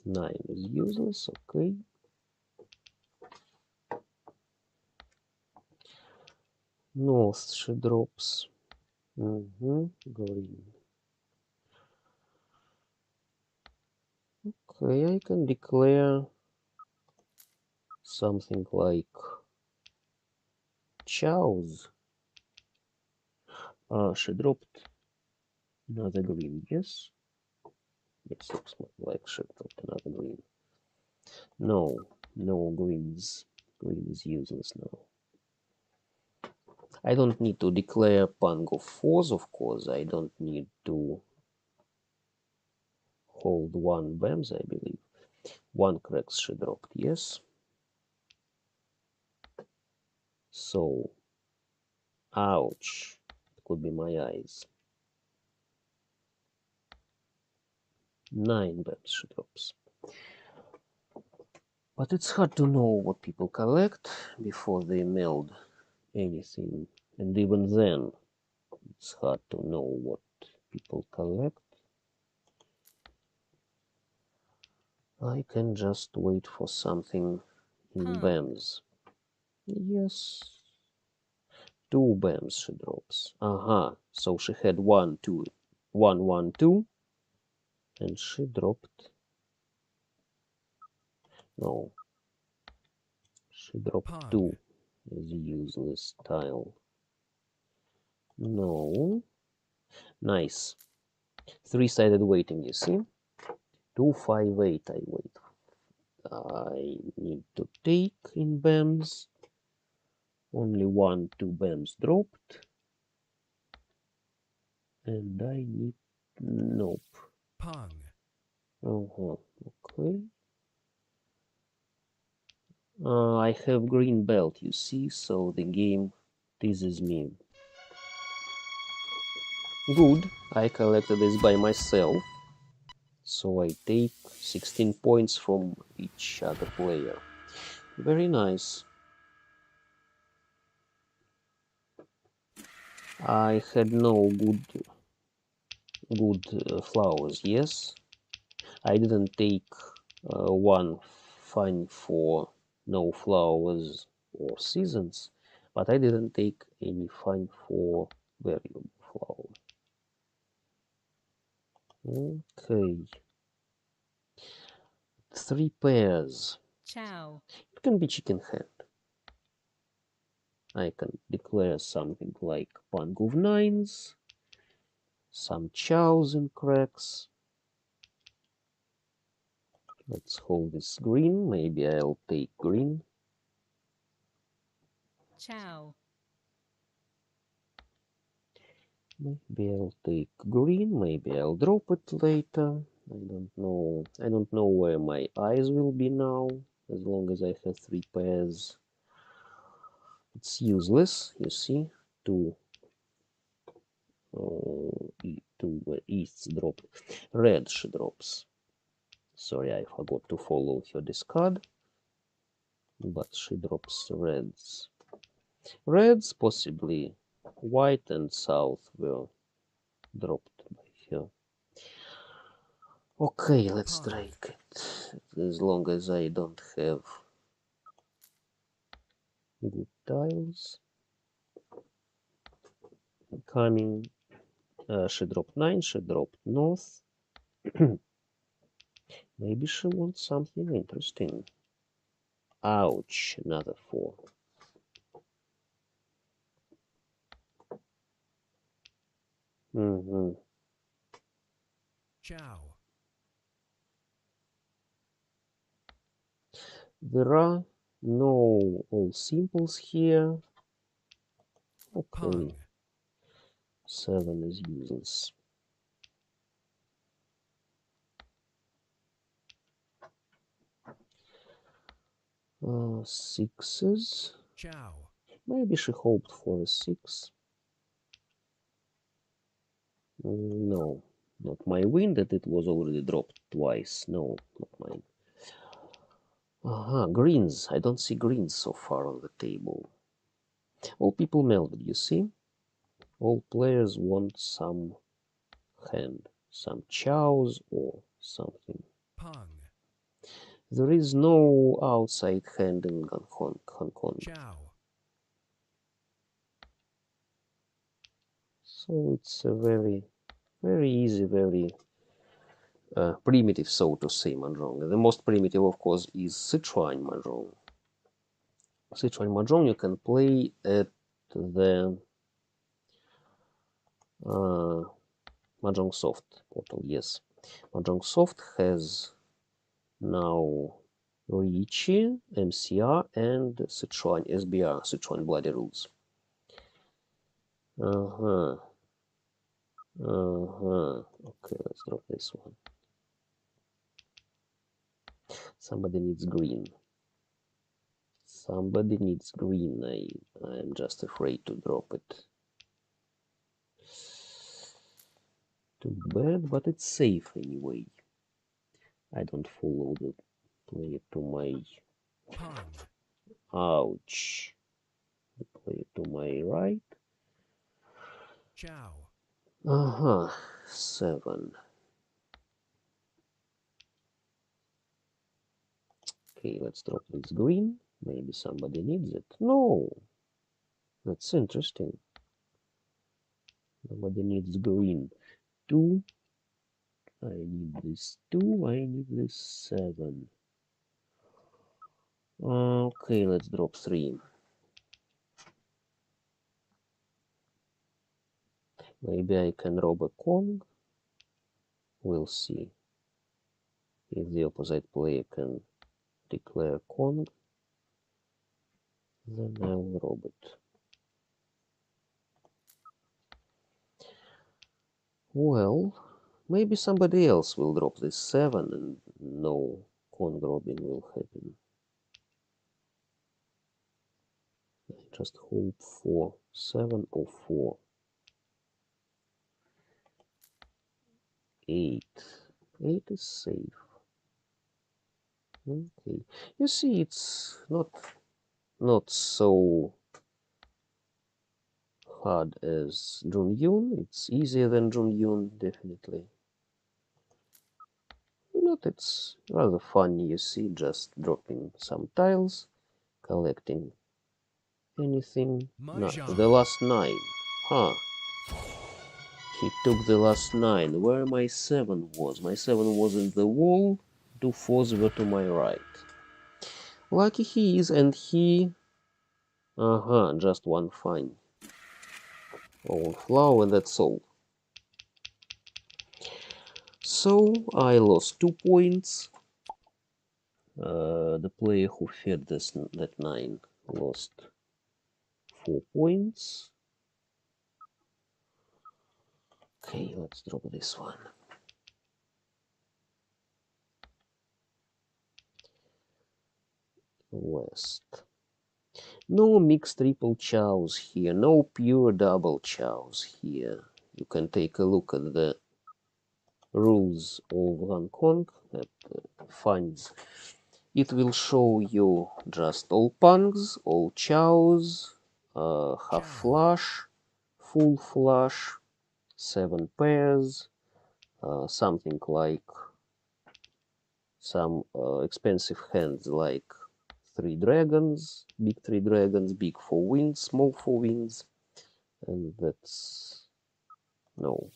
S1: 9 is useless, okay. North she drops. Green. Okay, I can declare something like chows. She dropped another green, yes? Yes, looks like she dropped another green. No, no greens. Green is useless now. I don't need to declare pang of 4s, of course. I don't need to hold 1 BAMs, I believe. 1 cracks she dropped, yes. So, ouch. It could be my eyes. 9 BAMs she drops. But it's hard to know what people collect before they meld anything. And even then, it's hard to know what people collect. I can just wait for something in BAMs. Yes. 2 BAMs she drops. So she had 1, 2, 1, 1, 2. And she dropped. No. She dropped
S2: Pong.
S1: 2 as a useless tile. No. Nice. 3-sided waiting, you see? 2, 5, 8 I wait. I need to take in BAMs. Only 1, 2 BAMs dropped. And I need... Nope.
S2: Pong.
S1: Okay. I have green belt, you see, so the game teases me. Good, I collected this by myself. So I take 16 points from each other player. Very nice. I had no good flowers, yes. I didn't take 1 fine for no flowers or seasons, but I didn't take any fine for valuable flower. Okay. 3 pairs.
S3: Chow.
S1: It can be chicken hand. I can declare something like pang of 9s, some chows and cracks. Let's hold this green. Maybe I'll take green.
S3: Chow.
S1: Maybe I'll take green. Maybe I'll drop it later. I don't know. I don't know where my eyes will be now. As long as I have 3 pairs, it's useless. You see, two east dropped. Red she drops. Sorry, I forgot to follow her discard. But she drops reds. Reds, possibly white and south were dropped by her. Okay, let's
S2: Pong.
S1: strike it. As long as I don't have good tiles coming. She dropped 9, she dropped north. Maybe she wants something interesting. Ouch, another 4.
S2: Chow.
S1: There are no all simples here. Okay,
S2: Pong.
S1: 7 is useless. Sixes.
S2: Chow.
S1: Maybe she hoped for a 6. No, not my win, that it was already dropped twice. No, not mine. Greens. I don't see greens so far on the table. All people melted, you see? All players want some hand, some chows or something.
S2: Pong.
S1: There is no outside hand in Hong Kong.
S2: Chow.
S1: So it's a very, very easy, very primitive, so to say, mahjong. The most primitive, of course, is Sichuan mahjong. Sichuan mahjong you can play at the Mahjong Soft portal. Yes, Mahjong Soft has now Riichi, MCR, and Sichuan SBR, Sichuan Bloody Rules. Okay, let's drop this one. Somebody needs green. Somebody needs green. I'm just afraid to drop it. Too bad, but it's safe anyway. I don't follow the player to my...
S2: Pong.
S1: Ouch. The player to my right.
S2: Chow.
S1: 7. Okay, let's drop this green. Maybe somebody needs it. No! That's interesting. Nobody needs green. 2. I need this 2. I need this 7. Okay, let's drop 3. Maybe I can rob a Kong. We'll see. If the opposite player can declare Kong, then I'll rob it. Well, maybe somebody else will drop this 7 and no Kong robbing will happen. I just hope for 7 or 4. 8. 8 is safe. Okay. You see, it's not so hard as Zung Jung. It's easier than Zung Jung, definitely. But it's rather fun, you see, just dropping some tiles, collecting anything. No,
S2: Mahjong.
S1: the last 9. Huh. He took the last 9. Where my 7 was? My 7 was in the wall. 2 4s were to my right. Lucky he is, and he... just one fine. One flower, and that's all. So, I lost 2 points. The player who fed that 9 lost 4 points. Okay, let's drop this one. West. No mixed triple chows here, no pure double chows here. You can take a look at the rules of Hong Kong at funds. It will show you just all pungs, all chows, half flush, full flush, 7 pairs, something like some expensive hands like 3 dragons, big 3 dragons, big 4 winds, small 4 winds, and that's no.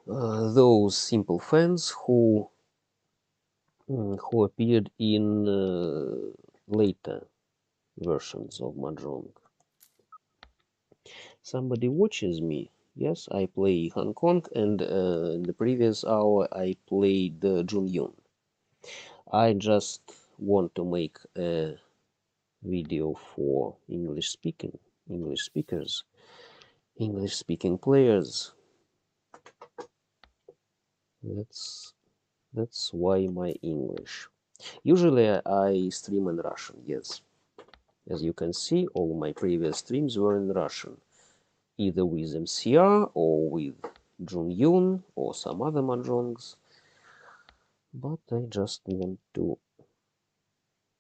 S1: Those simple fans who appeared in later versions of mahjong. Somebody watches me. Yes, I play Hong Kong, and in the previous hour I played Zung Jung. I just want to make a video for English speakers, English speaking players. That's why my English. Usually I stream in Russian, yes. As you can see, all my previous streams were in Russian, either with MCR or with Zung Jung or some other mahjongs. But I just want to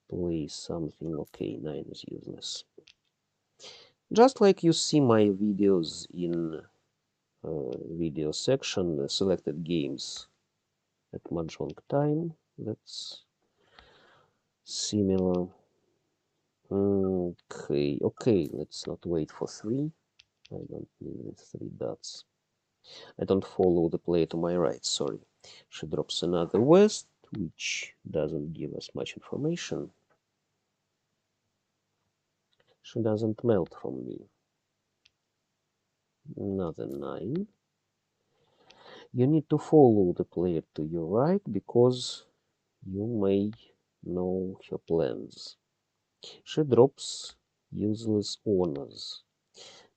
S1: play something. Okay, 9 is useless. Just like you see my videos in video section, selected games at MahjongTime. That's similar. Okay, let's not wait for 3. I don't need the 3 dots. I don't follow the player to my right, sorry. She drops another west, which doesn't give us much information. She doesn't melt from me. Another 9. You need to follow the player to your right because you may know her plans. She drops useless honors.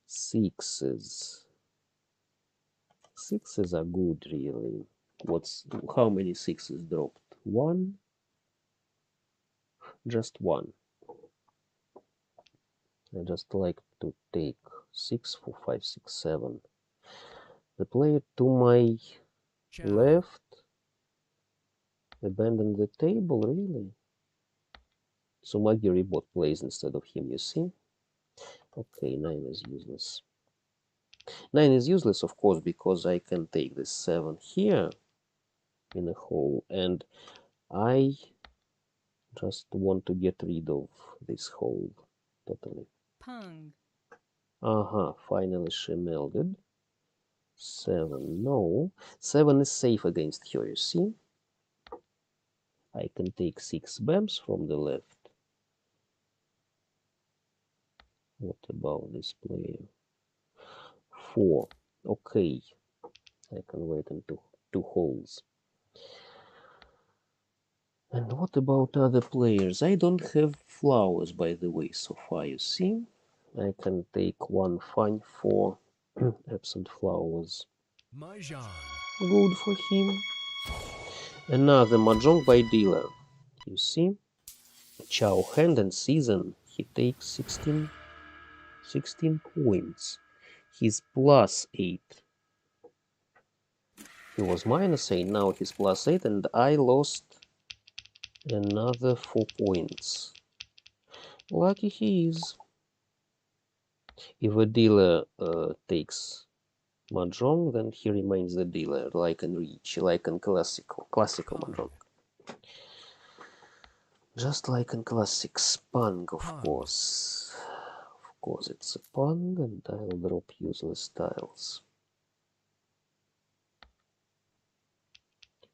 S1: 6s. 6s are good, really. How many 6s dropped? 1? Just 1. I just like to take 6 for 5, 6, 7. The player to my left abandoned the table, really? So Magiri bot plays instead of him, you see? Okay, 9 is useless. 9 is useless, of course, because I can take this 7 here in a hole, and I just want to get rid of this hole totally.
S3: Pung.
S1: Finally she melded. 7, no. 7 is safe against her, you see? I can take 6 bams from the left. What about this player? 4. Okay. I can wait into 2 holes. And what about other players? I don't have flowers, by the way, so far, you see? I can take 1 fine for absent flowers.
S2: Mahjong.
S1: Good for him. Another mahjong by dealer. You see? Chow hand and season. He takes 16 points. He's plus 8. He was minus 8, now he's plus 8, and I lost another 4 points. Lucky he is. If a dealer takes mahjong, then he remains the dealer, like in Riichi, like in classical mahjong. Just like in classics. Pang, of course. Of course it's a pang, and I'll drop useless tiles.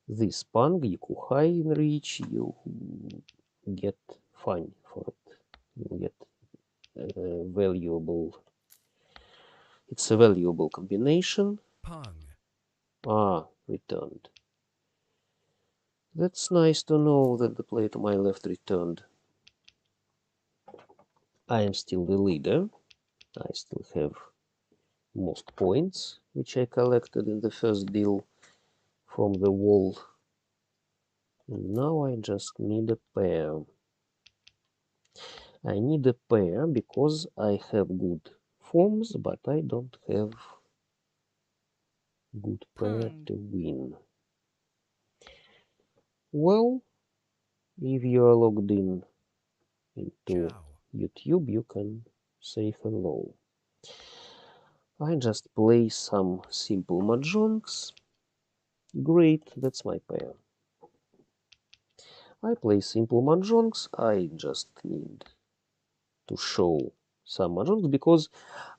S1: This pang, Yakuhai in Riichi, you get fine for it. You get valuable. It's a valuable combination.
S2: Pung.
S1: Returned. That's nice to know that the player to my left returned. I am still the leader. I still have most points, which I collected in the first deal from the wall. And now I just need a pair. I need a pair because I have good forms, but I don't have Good pair
S3: Pung.
S1: to win. Well, if you are logged in into
S2: Ciao.
S1: YouTube, you can say hello. I just play some simple mahjongs. Great, that's my pair. I play simple mahjongs. I just need to show some mahjongs because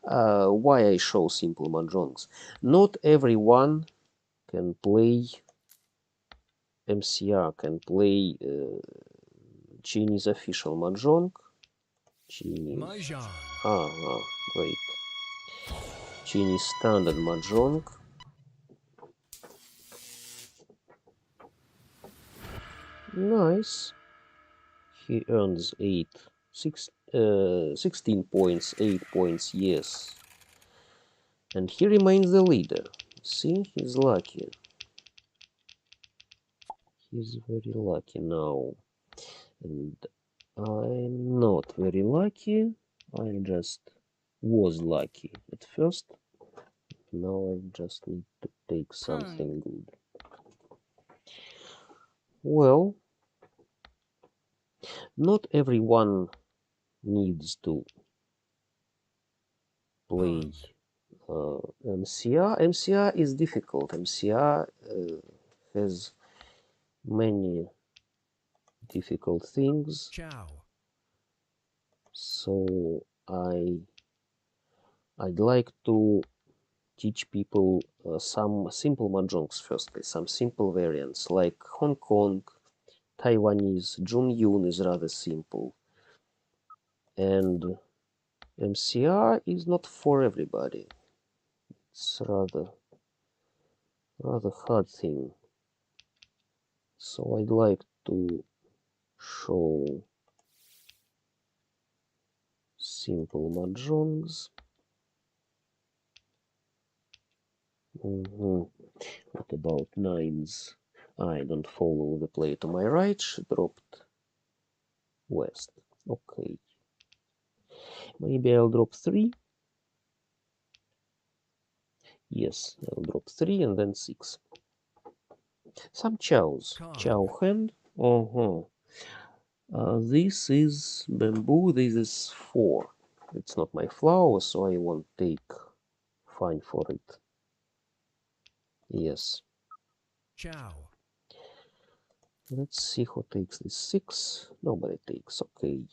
S1: why I show simple mahjongs? Not everyone can play MCR, can play Chinese official mahjong. Chinese.
S2: Mahjong.
S1: Great. Chinese standard mahjong. Nice. He earns 16 points, 8 points, yes. And he remains the leader. See, he's lucky. He's very lucky now. And I'm not very lucky. I just was lucky at first. Now I just need to take something good. Well, not everyone needs to play MCR. MCR is difficult. MCR has many difficult things.
S2: Ciao.
S1: So I'd like to teach people some simple mahjongs firstly, some simple variants like Hong Kong, Taiwanese, Zung Jung is rather simple. And MCR is not for everybody. It's rather hard thing. So I'd like to show simple mahjongs. What about nines? I don't follow the play to my right. She dropped west. Okay. Maybe I'll drop 3. Yes, I'll drop 3 and then 6. Some chows.
S2: Kong.
S1: Chow hand. This is bamboo. This is 4. It's not my flower, so I won't take fine for it. Yes.
S2: Ciao.
S1: Let's see who takes this 6. Nobody takes. Okay.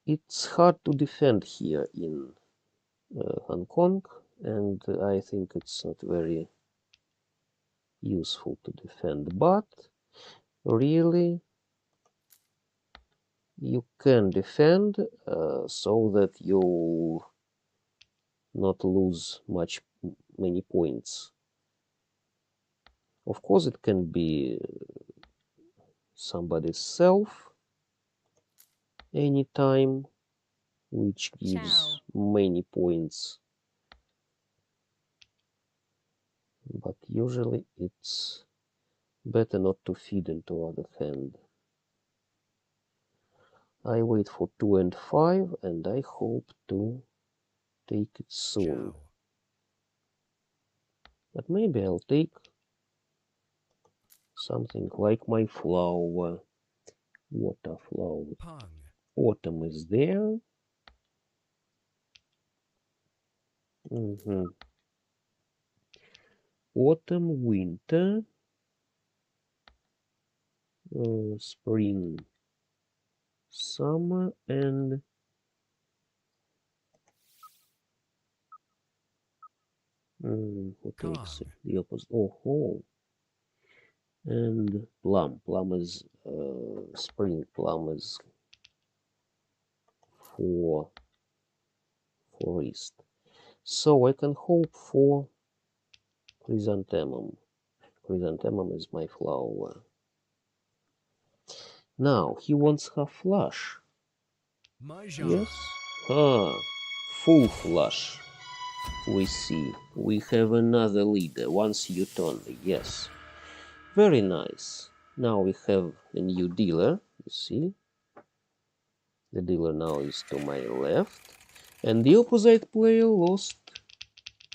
S1: It's hard to defend here in Hong Kong, and I think it's not very useful to defend, but really you can defend so that you not lose many points. Of course, it can be somebody's self anytime, which gives many points, but usually it's better not to feed into other hand. I wait for 2 and 5 and I hope to take it soon.
S2: Ciao.
S1: But maybe I'll take something like my flower. Water flower.
S2: Pung.
S1: Autumn is there. Autumn, winter, spring, summer, and who takes it? The opposite. Oh, and plum. Plum is spring. Plum is for forest. So I can hope for chrysanthemum. Chrysanthemum is my flower. Now he wants her flush.
S2: Mahjong.
S1: Yes. Full flush. We see. We have another leader. Once you turn. Yes. Very nice. Now we have a new dealer. You see. The dealer now is to my left. And the opposite player lost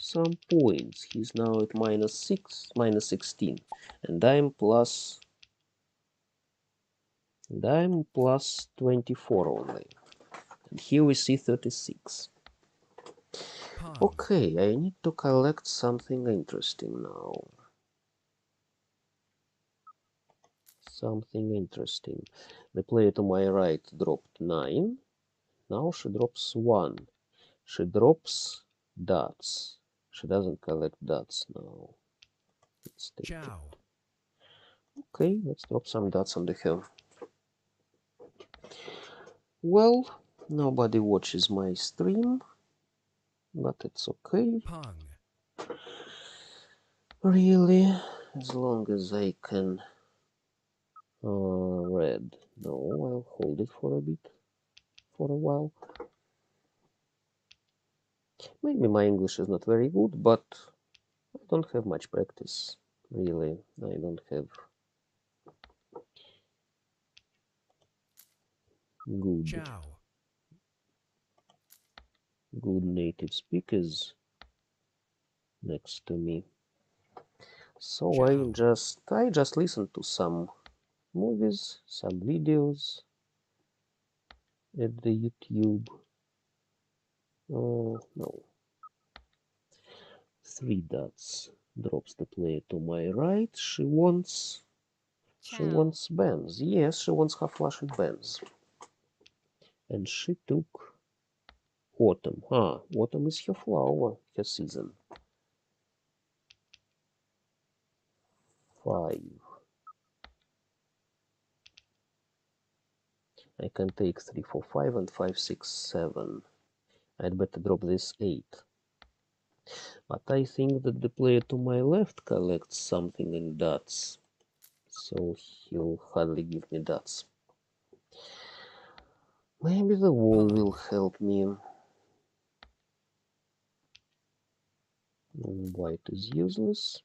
S1: some points. He's now at minus 16, and I'm plus 24 only. And here we see 36.
S2: Pong.
S1: Okay, I need to collect something interesting now. Something interesting. The player to my right dropped 9. Now she drops 1. She drops dots. She doesn't collect dots now. Let's take it.
S2: Chow.
S1: Okay, let's drop some dots on the her. Well, nobody watches my stream, but it's okay.
S2: Pong.
S1: Really, as long as I can read. No, I'll hold it for a bit, for a while. Maybe my English is not very good, but I don't have much practice. Really, I don't have
S2: Chow.
S1: good native speakers next to me. So I
S2: Chow.
S1: just listen to some movies, some videos at the YouTube. Oh no. 3 dots drops the player to my right. She wants
S3: Chow.
S1: bands. Yes, she wants half Russian bands. And she took autumn. Autumn is her flower, her season. 5. I can take 3, 4, 5 and 5, 6, 7. I'd better drop this 8. But I think that the player to my left collects something in dots. So he'll hardly give me dots. Maybe the wall will help me. White is useless.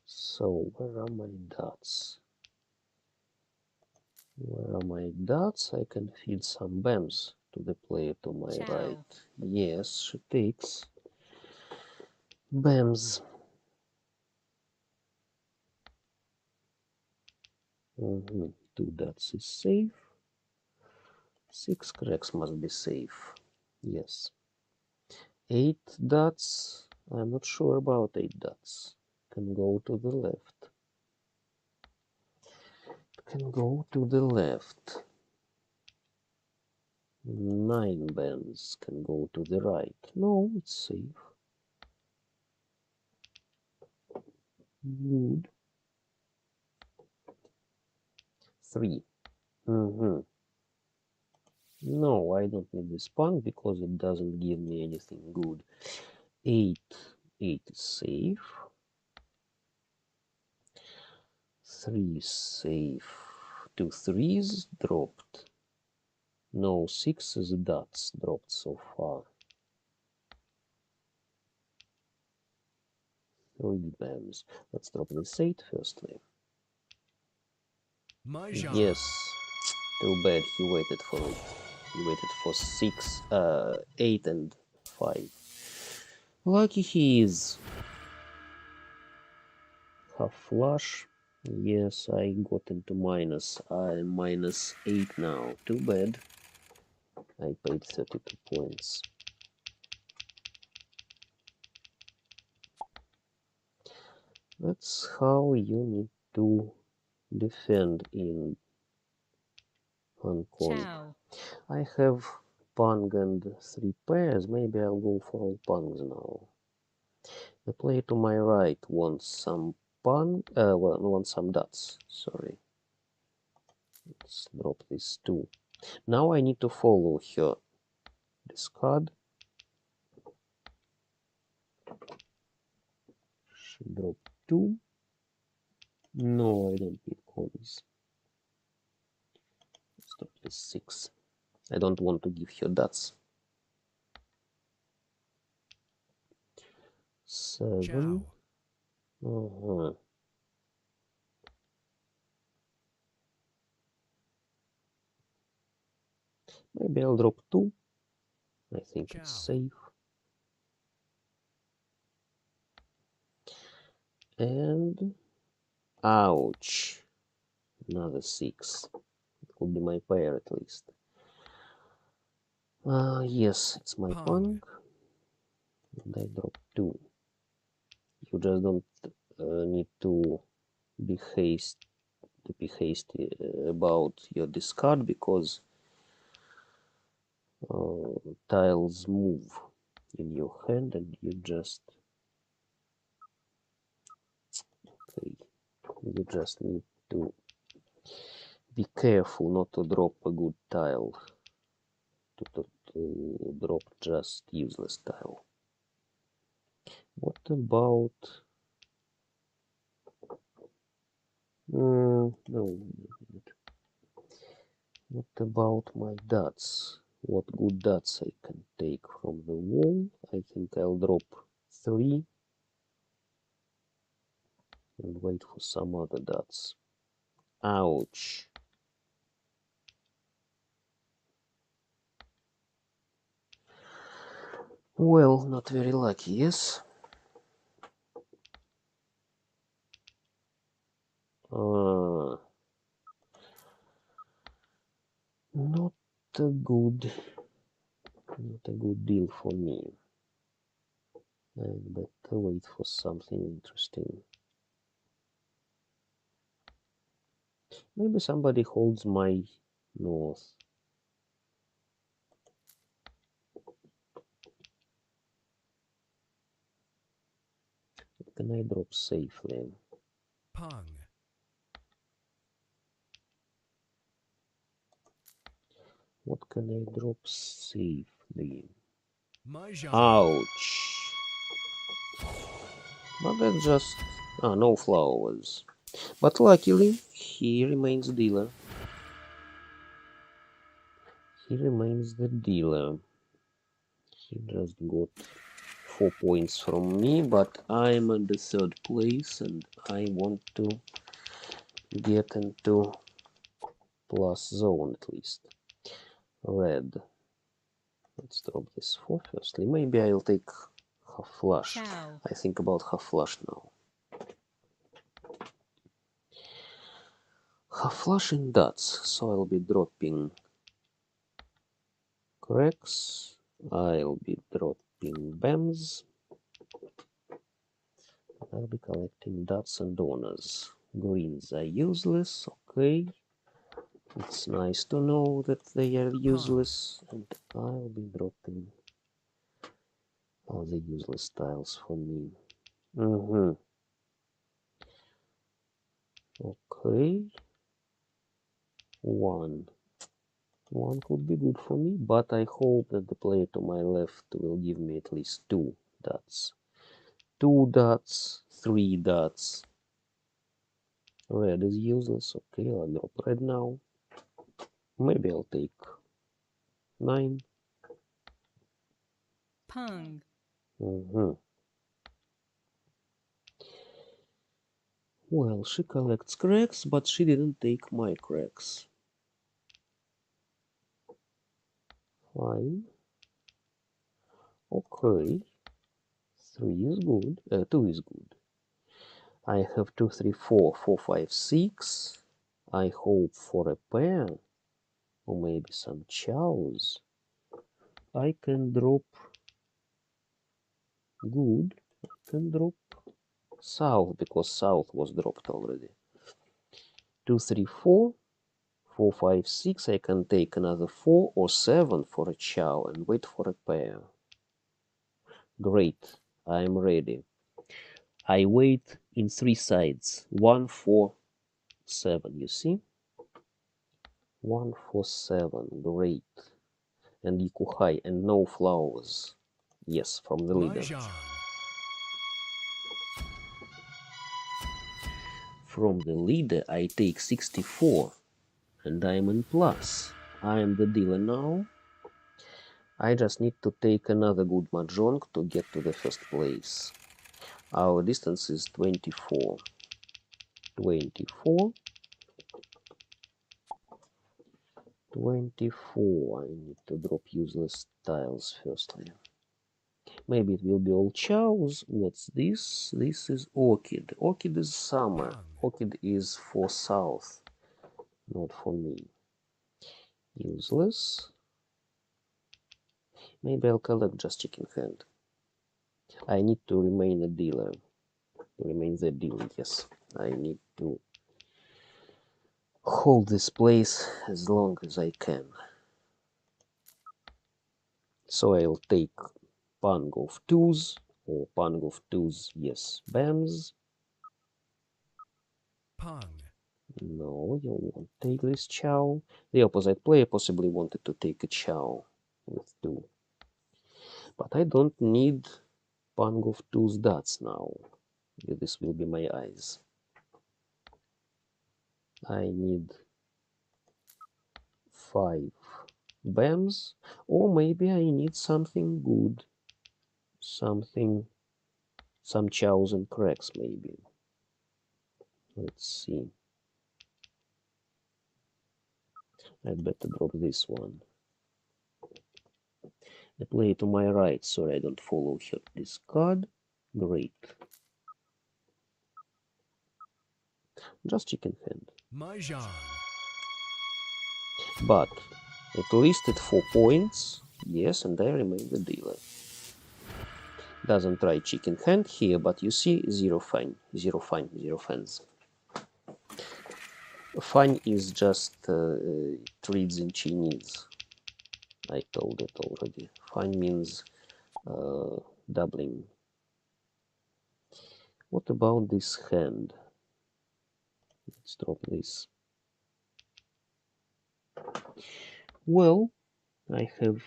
S1: So where are my dots? Where are my dots? I can feed some bams to the player to my
S3: Chow.
S1: right. Yes, she takes bams. 2 dots is safe. 6 cracks must be safe. Yes. 8 dots. I'm not sure about 8 dots. Can go to the left. Can go to the left. 9 bands can go to the right. No, it's safe. Good. 3. No, I don't need this punk because it doesn't give me anything good. 8. 8 is safe. 3 is safe. 2 threes dropped. No 6 dots dropped so far. 3 bams. Let's drop this 8 firstly.
S2: Mahjong.
S1: Yes. Too bad he waited for it. He waited for 6, 8 and 5. Lucky he is. Half flush. Yes, I got into minus. I'm minus 8 now. Too bad. I paid 32 points. That's how you need to defend in Hong Kong.
S3: Chow.
S1: I have Pang and 3 pairs. Maybe I'll go for all Pangs now. The player to my right wants some Pang, wants some dots. Sorry. Let's drop these 2. Now I need to follow her. Discard. She dropped 2. No, I don't need coins. Let's drop this 6. I don't want to give her dots. 7.
S2: Chow.
S1: Maybe I'll drop 2. I think it's
S2: Chow.
S1: safe. And ouch. Another 6. It could be my pair at least. Yes, it's my
S2: Pong.
S1: punk. And I drop 2. You just don't need to be hasty about your discard, because tiles move in your hand, and you just need to be careful not to drop a good tile, to drop just useless tile. What about no, what about my dots? What good dots I can take from the wall? I think I'll drop 3 and wait for some other dots. Ouch. Well, not very lucky, yes? Not a good deal for me. I'd better wait for something interesting. Maybe somebody holds my north. What can I drop safely?
S2: Pong.
S1: What can I drop safely?
S2: Mahjong.
S1: Ouch. But that's just... no flowers. But luckily, he remains dealer. He remains the dealer. He just got 4 points from me, but I'm in the 3rd place, and I want to get into plus zone at least. Red. Let's drop this 4 firstly. Maybe I'll take half flush.
S3: Chow.
S1: I think about half flush now. Half flush in dots, so I'll be dropping cracks. I'll be dropping bams. I'll be collecting dots and donors. Greens are useless, okay. It's nice to know that they are useless, and I'll be dropping all the useless tiles for me. Okay. One could be good for me, but I hope that the player to my left will give me at least 2 dots. 2 dots, 3 dots. Red is useless. Okay, I'll drop red now. Maybe I'll take 9.
S3: Pung.
S1: Well, she collects cracks, but she didn't take my cracks. Fine. Okay. 3 is good. 2 is good. I have 2, 3, 4, 4, 5, 6. I hope for a pair, or maybe some chows. I can drop good. I can drop south, because south was dropped already. 2, 3, 4, 4, 5, 6. I can take another 4 or 7 for a chow and wait for a pair. Great, I am ready. I wait in 3 sides. 1, 4, 7, you see? 1, 4, 7, great. And Ikuhai, and no flowers. Yes, from the leader.
S2: Mahjong.
S1: From the leader I take 64, and I am in plus. I am the dealer now. I just need to take another good mahjong to get to the 1st place. Our distance is 24. 24. 24. I need to drop useless tiles firstly. Maybe it will be all chows. What's this? This is orchid. Orchid is summer.
S2: Pang.
S1: Orchid is for south, not for me. Useless. Maybe I'll collect just chicken hand. I need to remain a dealer. Remain the dealer, yes. I need to hold this place as long as I can. So I'll take pang of twos, or pang of twos, yes, bams.
S2: Pang.
S1: No, you won't take this chow. The opposite player possibly wanted to take a chow with two. But I don't need pang of twos dots now. This will be my eyes. I need 5 bams, or maybe I need something good. Some chows and cracks maybe. Let's see. I'd better drop this one. The player to my right, sorry I don't follow her discard. Great. Just chicken hand.
S2: Mahjong.
S1: But at least at 4 points, yes, and I remain the dealer. Doesn't try chicken hand here, but you see, zero fine, zero fans. Fine is just treats in Chinese. I told it already. Fine means doubling. What about this hand? Let's drop this. Well, I have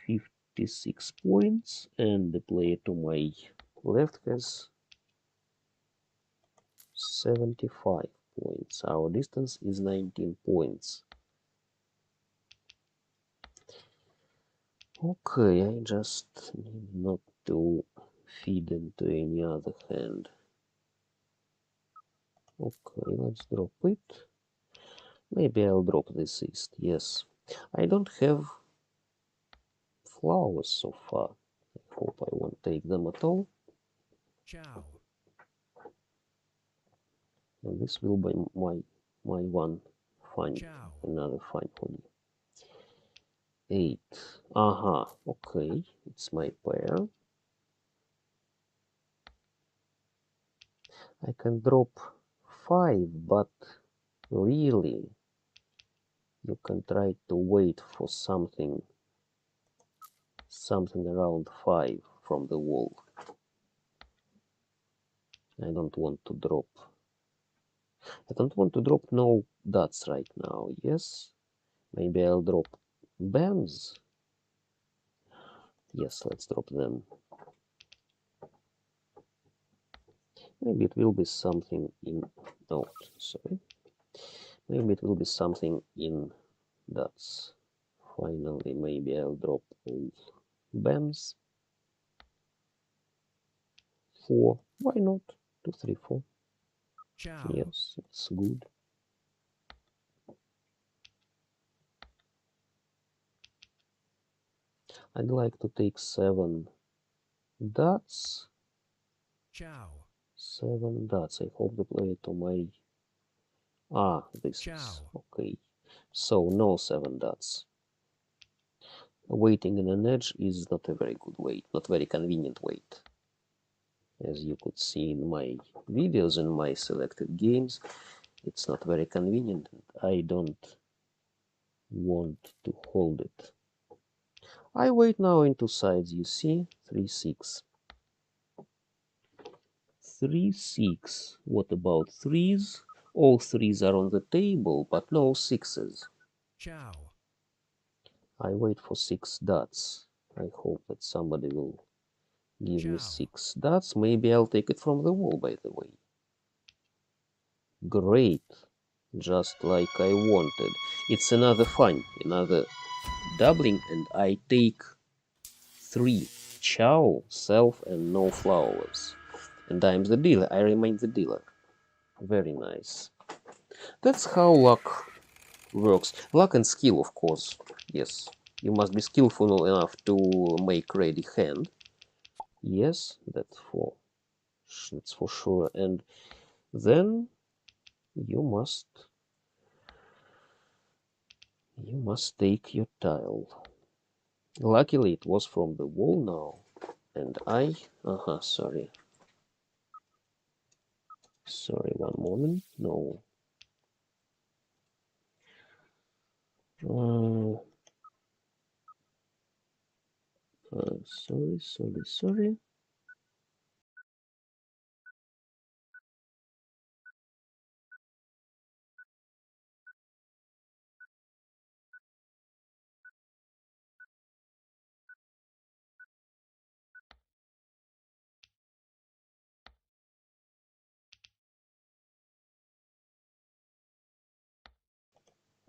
S1: 56 points, and the player to my left has 75 points. Our distance is 19 points. Okay, I just need not to feed into any other hand. Okay, let's drop it. Maybe I'll drop this east, yes. I don't have flowers so far. I hope I won't take them at all.
S2: Chow.
S1: And this will be my one fine,
S2: Chow.
S1: another fine honey. 8. Aha, okay, it's my pair. I can drop 5, but really, you can try to wait for something around 5 from the wall. I don't want to drop. I don't want to drop no dots right now, yes? Maybe I'll drop bams. Yes, let's drop them. Maybe it will be something in... Oh, sorry. Maybe it will be something in dots. Finally, maybe I'll drop all bams. 4. Why not? 2, 3, 4.
S2: Chow.
S1: Yes, it's good. I'd like to take 7 dots.
S2: Chow.
S1: 7 dots. I hope the player to my... Ah, this
S2: Chow.
S1: is... Okay. So, no 7 dots. Waiting in an edge is not a very good wait, not very convenient wait. As you could see in my videos and my selected games, it's not very convenient. I don't want to hold it. I wait now in 2 sides, you see, 3, 6. 3, 6. What about 3s? All 3s are on the table, but no 6s.
S2: Chow.
S1: I wait for 6 dots. I hope that somebody will give me
S2: Chow.
S1: 6 dots. Maybe I'll take it from the wall, by the way. Great. Just like I wanted. It's another fun, another doubling, and I take 3 chow, self, and no flowers. And I'm the dealer. I remain the dealer. Very nice. That's how luck works. Luck and skill, of course. Yes, you must be skillful enough to make ready hand. Yes, that's for sure. And then you must take your tile. Luckily, it was from the wall now, and sorry, one moment. No. Sorry.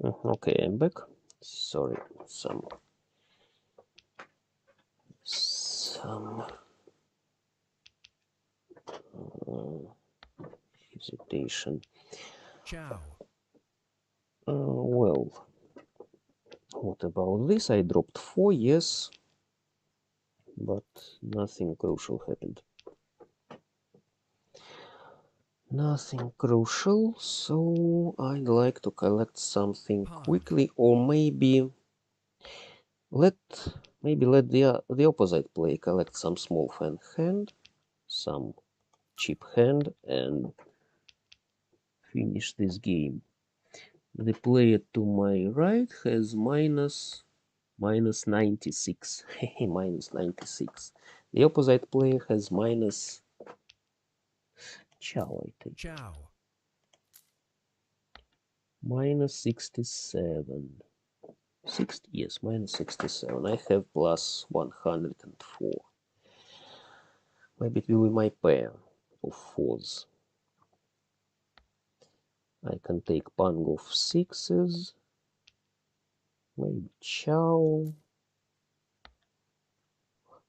S1: Okay, I'm back. Sorry, some hesitation.
S2: Ciao.
S1: Well, what about this? I dropped 4, yes, but nothing crucial happened. Nothing crucial, so I'd like to collect something quickly, or maybe let the opposite player collect some small hand, some cheap hand, and finish this game. The player to my right has minus 96. Minus 96. The opposite player has minus Ciao, I think.
S2: Ciao.
S1: Minus 67. 60, yes, minus 67. I have plus 104. Maybe it will be my pair of fours. I can take pang of sixes. Maybe Ciao.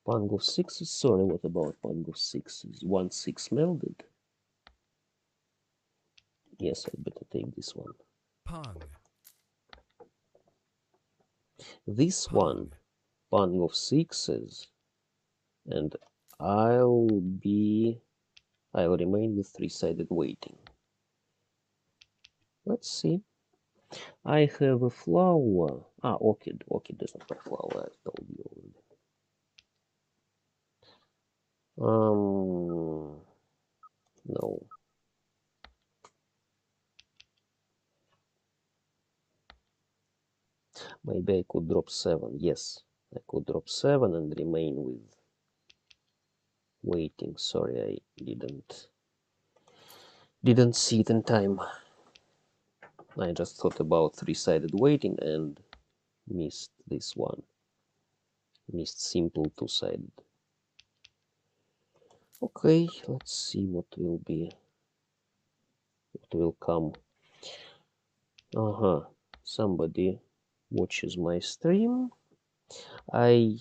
S1: Pang of sixes. Sorry, what about pang of sixes? 1-6 melded. Yes, I'd better take this one.
S2: Pang.
S1: This
S2: Pang.
S1: one, pang of sixes, and I'll remain with three-sided waiting. Let's see. I have a flower. Orchid. Orchid is not my flower, I told you already. No. Maybe I could drop 7. Yes, I could drop 7 and remain with waiting. Sorry, I didn't see it in time. I just thought about three-sided waiting and missed this one. Missed simple two-sided. Okay, let's see what will come. Somebody watches my stream. I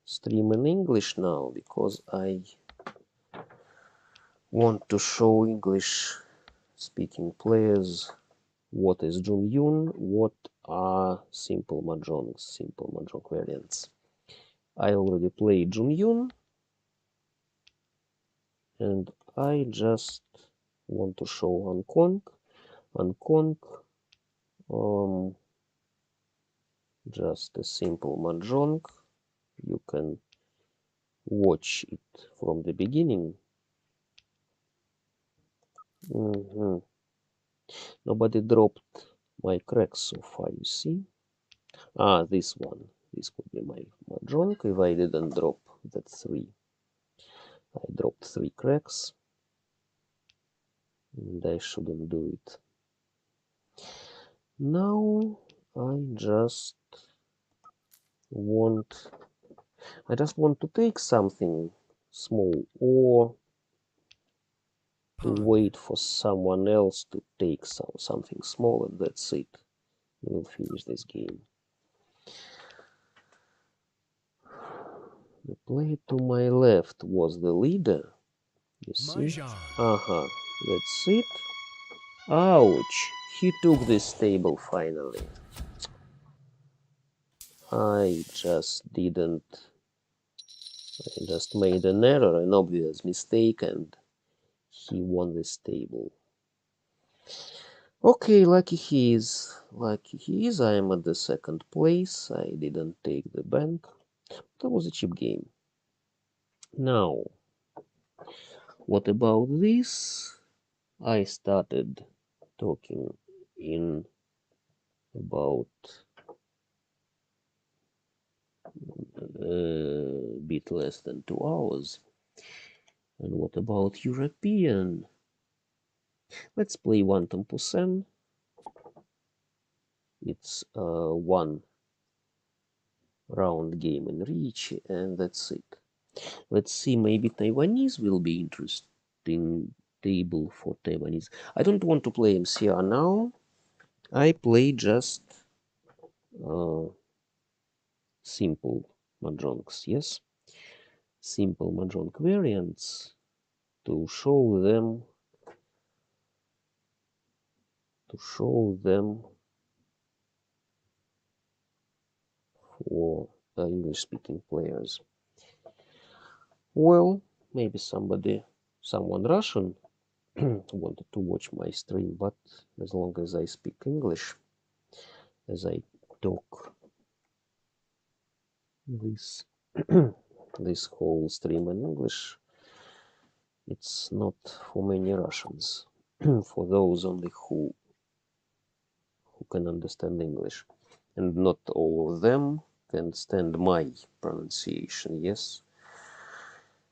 S1: stream in English now because I want to show English speaking players what is Zung Jung, what are simple mahjong variants. I already played Zung Jung, and I just want to show Hong Kong, just a simple mahjong. You can watch it from the beginning. Nobody dropped my cracks so far, you see. This one. This could be my mahjong if I didn't drop that 3. I dropped 3 cracks, and I shouldn't do it. Now I just want to take something small, or to wait for someone else to take something small, and that's it. We'll finish this game. The player to my left was the leader. You see?
S2: Mahjong.
S1: That's it. Ouch! He took this table finally. I just made an error, an obvious mistake, and he won this table. Okay, lucky he is. I am at the second place. I didn't take the bank. That was a cheap game. Now, what about this? I started talking in about a bit less than 2 hours. And what about European? Let's play 1%. It's a one round game in Riichi, and that's it. Let's see, maybe Taiwanese will be interesting table for Taiwanese. I don't want to play MCR now. I play just simple mahjongs, yes? Simple mahjong variants to show them for English-speaking players. Well, maybe someone Russian wanted to watch my stream, but as long as I speak English, as I talk this this whole stream in English, it's not for many Russians, for those only who can understand English, and not all of them can stand my pronunciation. Yes,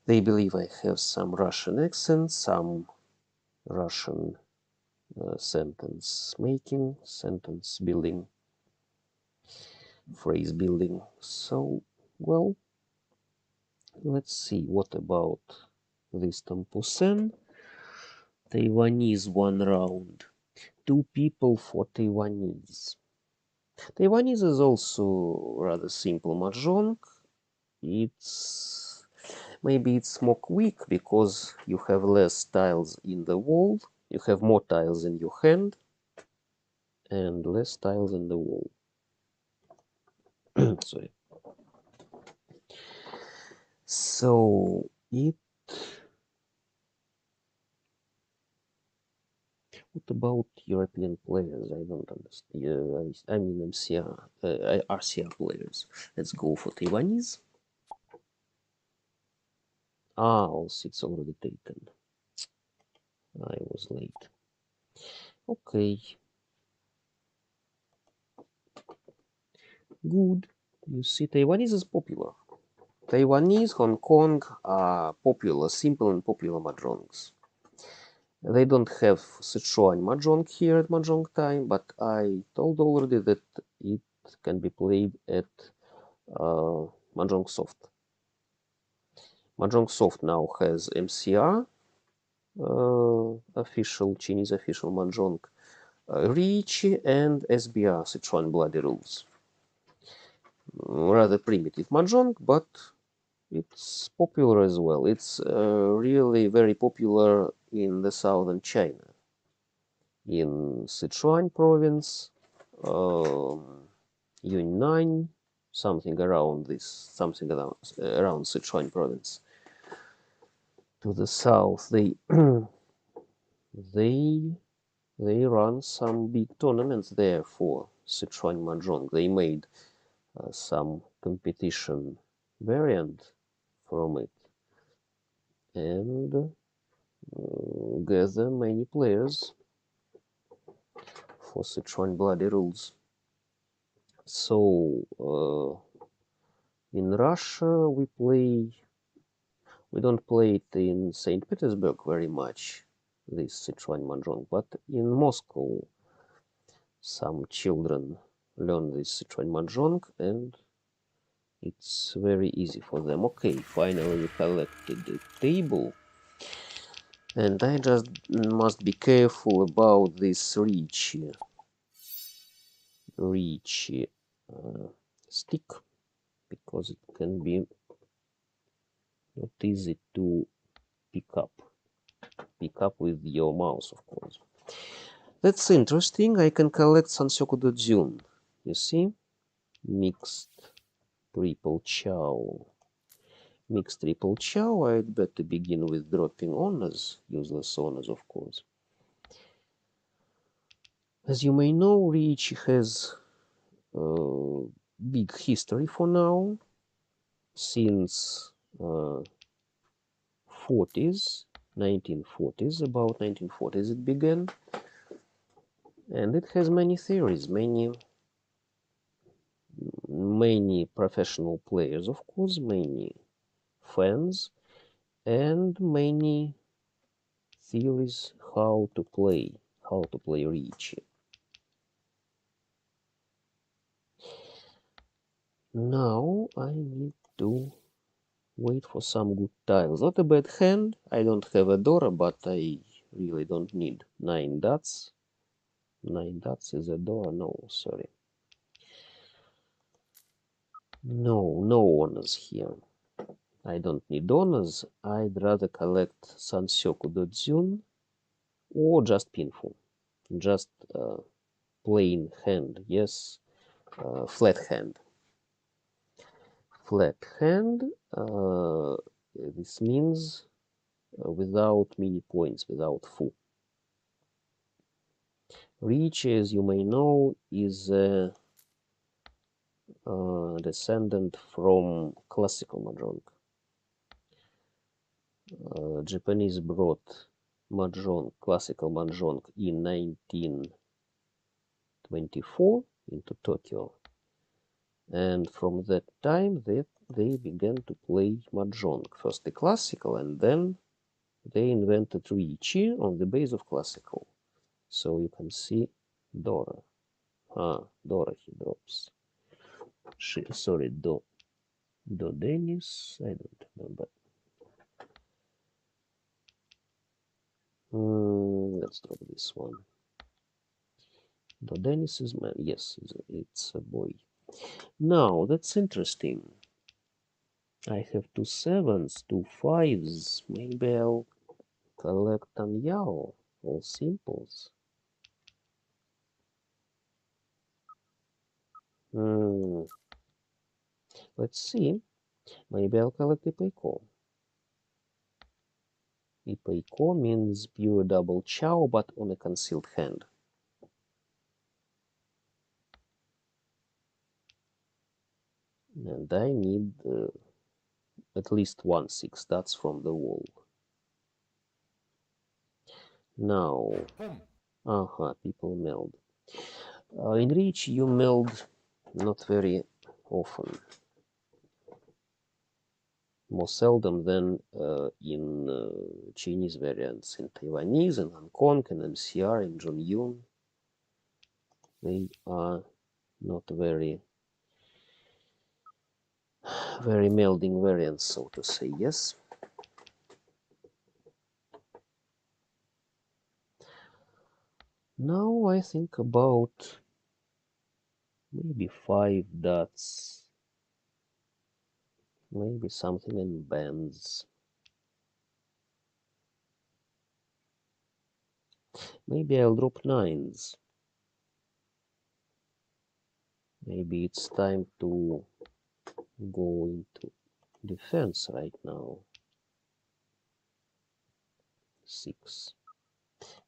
S1: they believe I have some Russian accent, some Russian sentence making, sentence building, phrase building. So, well, let's see, what about this Tampusen? Taiwanese one round. 2 people for Taiwanese. Taiwanese is also rather simple mahjong. Maybe it's more quick because you have less tiles in the wall. You have more tiles in your hand and less tiles in the wall. Sorry. So what about European players? I don't understand. I mean MCR, RCR players. Let's go for Taiwanese. All seats already taken. I was late. Okay. Good. You see, Taiwanese is popular. Taiwanese, Hong Kong are popular, simple and popular mahjongs. They don't have Sichuan mahjong here at MahjongTime, but I told already that it can be played at Mahjong Soft. Mahjong Soft now has MCR, official Chinese official mahjong, Riichi, and SBR, Sichuan Bloody Rules. Rather primitive mahjong, but it's popular as well. It's really very popular in the southern China, in Sichuan province, Yunnan, something around Sichuan province. To the south, they run some big tournaments there for Sichuan mahjong. They made some competition variant from it and gather many players for Sichuan Bloody Rules. So in Russia we don't play it in St. Petersburg very much, this Sichuan mahjong, but in Moscow some children learn this Sichuan mahjong and it's very easy for them. Okay, finally we collected the table. And I just must be careful about this Riichi stick, because it can be not easy to pick up with your mouse, of course. That's interesting. I can collect Sansoku Dodzun. You see, mixed Triple chow. Mixed triple chow. I'd better begin with dropping honors, useless honors, of course. As you may know, Riichi has a big history for now, since 40s, 1940s, about 1940s it began, and it has many theories, many professional players, of course, many fans, and many theories how to play Riichi. Now I need to wait for some good tiles. Not a bad hand. I don't have a Dora, but I really don't need 9 dots. 9 dots is a Dora. No, sorry. No honors here. I don't need honors. I'd rather collect Sansyoku Dodzun or just Pinfu. Just plain hand. Yes, flat hand. Flat hand. This means without mini points, without fu. Riichi, as you may know, is a descendant from classical mahjong. Japanese brought mahjong, classical mahjong, in 1924 into Tokyo, and from that time they began to play mahjong, first the classical, and then they invented Riichi on the base of classical. So you can see Dora. Dora he drops. Sorry, Do Dennis, I don't remember. Let's drop this one. Do Dennis is man. Yes, it's a boy. Now that's interesting. I have 2 7s, 2 5s. Maybe I'll collect an Yao. All simples. Let's see. Maybe I'll collect Ipeiko. Ipeiko means pure double chow, but on a concealed hand. And I need at least 1 6. That's from the wall. Now, people meld. In Riichi, you meld not very often. More seldom than in Chinese variants. In Taiwanese, in Hong Kong, in MCR, in Zung Jung, they are not very melding variants, so to say, yes. Now I think about maybe 5 dots, maybe something in bands. Maybe I'll drop 9s. Maybe it's time to go into defense right now. 6.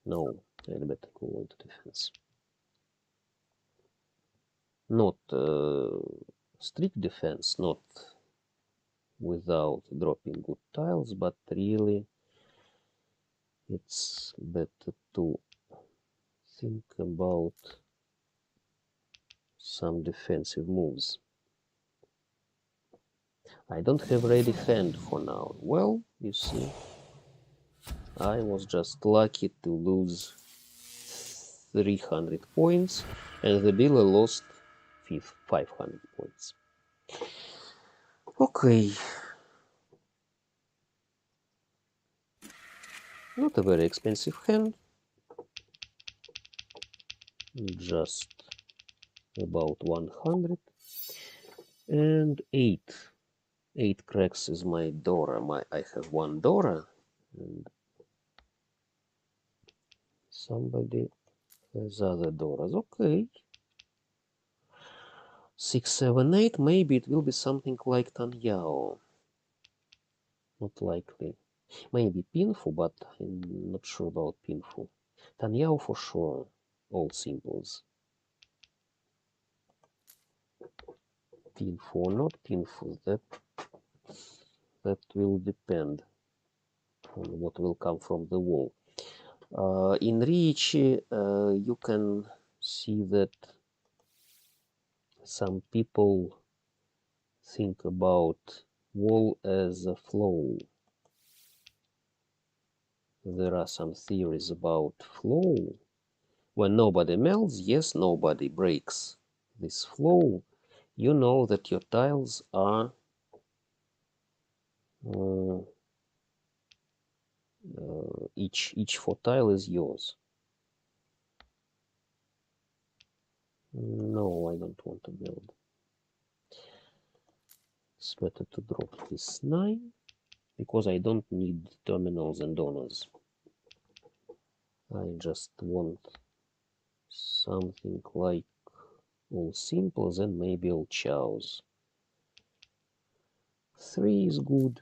S1: No, I'd better go into defense. Not strict defense, not without dropping good tiles, but really it's better to think about some defensive moves. I don't have ready hand for now. Well, you see, I was just lucky to lose 300 points, and the dealer lost 500 points. Okay. Not a very expensive hand. Just about 100. And 8. 8 cracks is my Dora. I have 1 Dora, and somebody has other Doras. Okay. 6, 7, 8. Maybe it will be something like Tan Yao. Not likely. Maybe Pinfu, but I'm not sure about Pinfu. Tan Yao for sure. All simples. Pinfu or not Pinfu, that will depend on what will come from the wall. In Riichi, you can see that some people think about wall as a flow. There are some theories about flow. When nobody melts, yes, nobody breaks this flow. You know that your tiles are each 4 tile is yours. No, I don't want to build. It's better to drop this 9 because I don't need terminals and donors. I just want something like all simples and maybe all chows. 3 is good.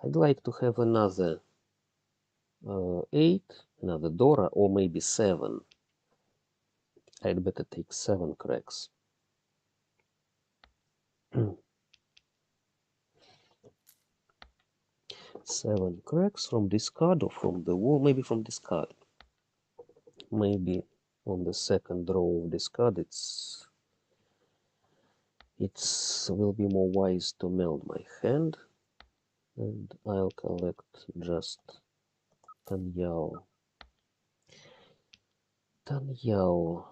S1: I'd like to have another 8, another Dora, or maybe 7. I'd better take 7 cracks. 7 cracks from discard or from the wall, maybe from discard. Maybe on the second row of discard it's will be more wise to meld my hand, and I'll collect just Tan Yao. Tan Yao.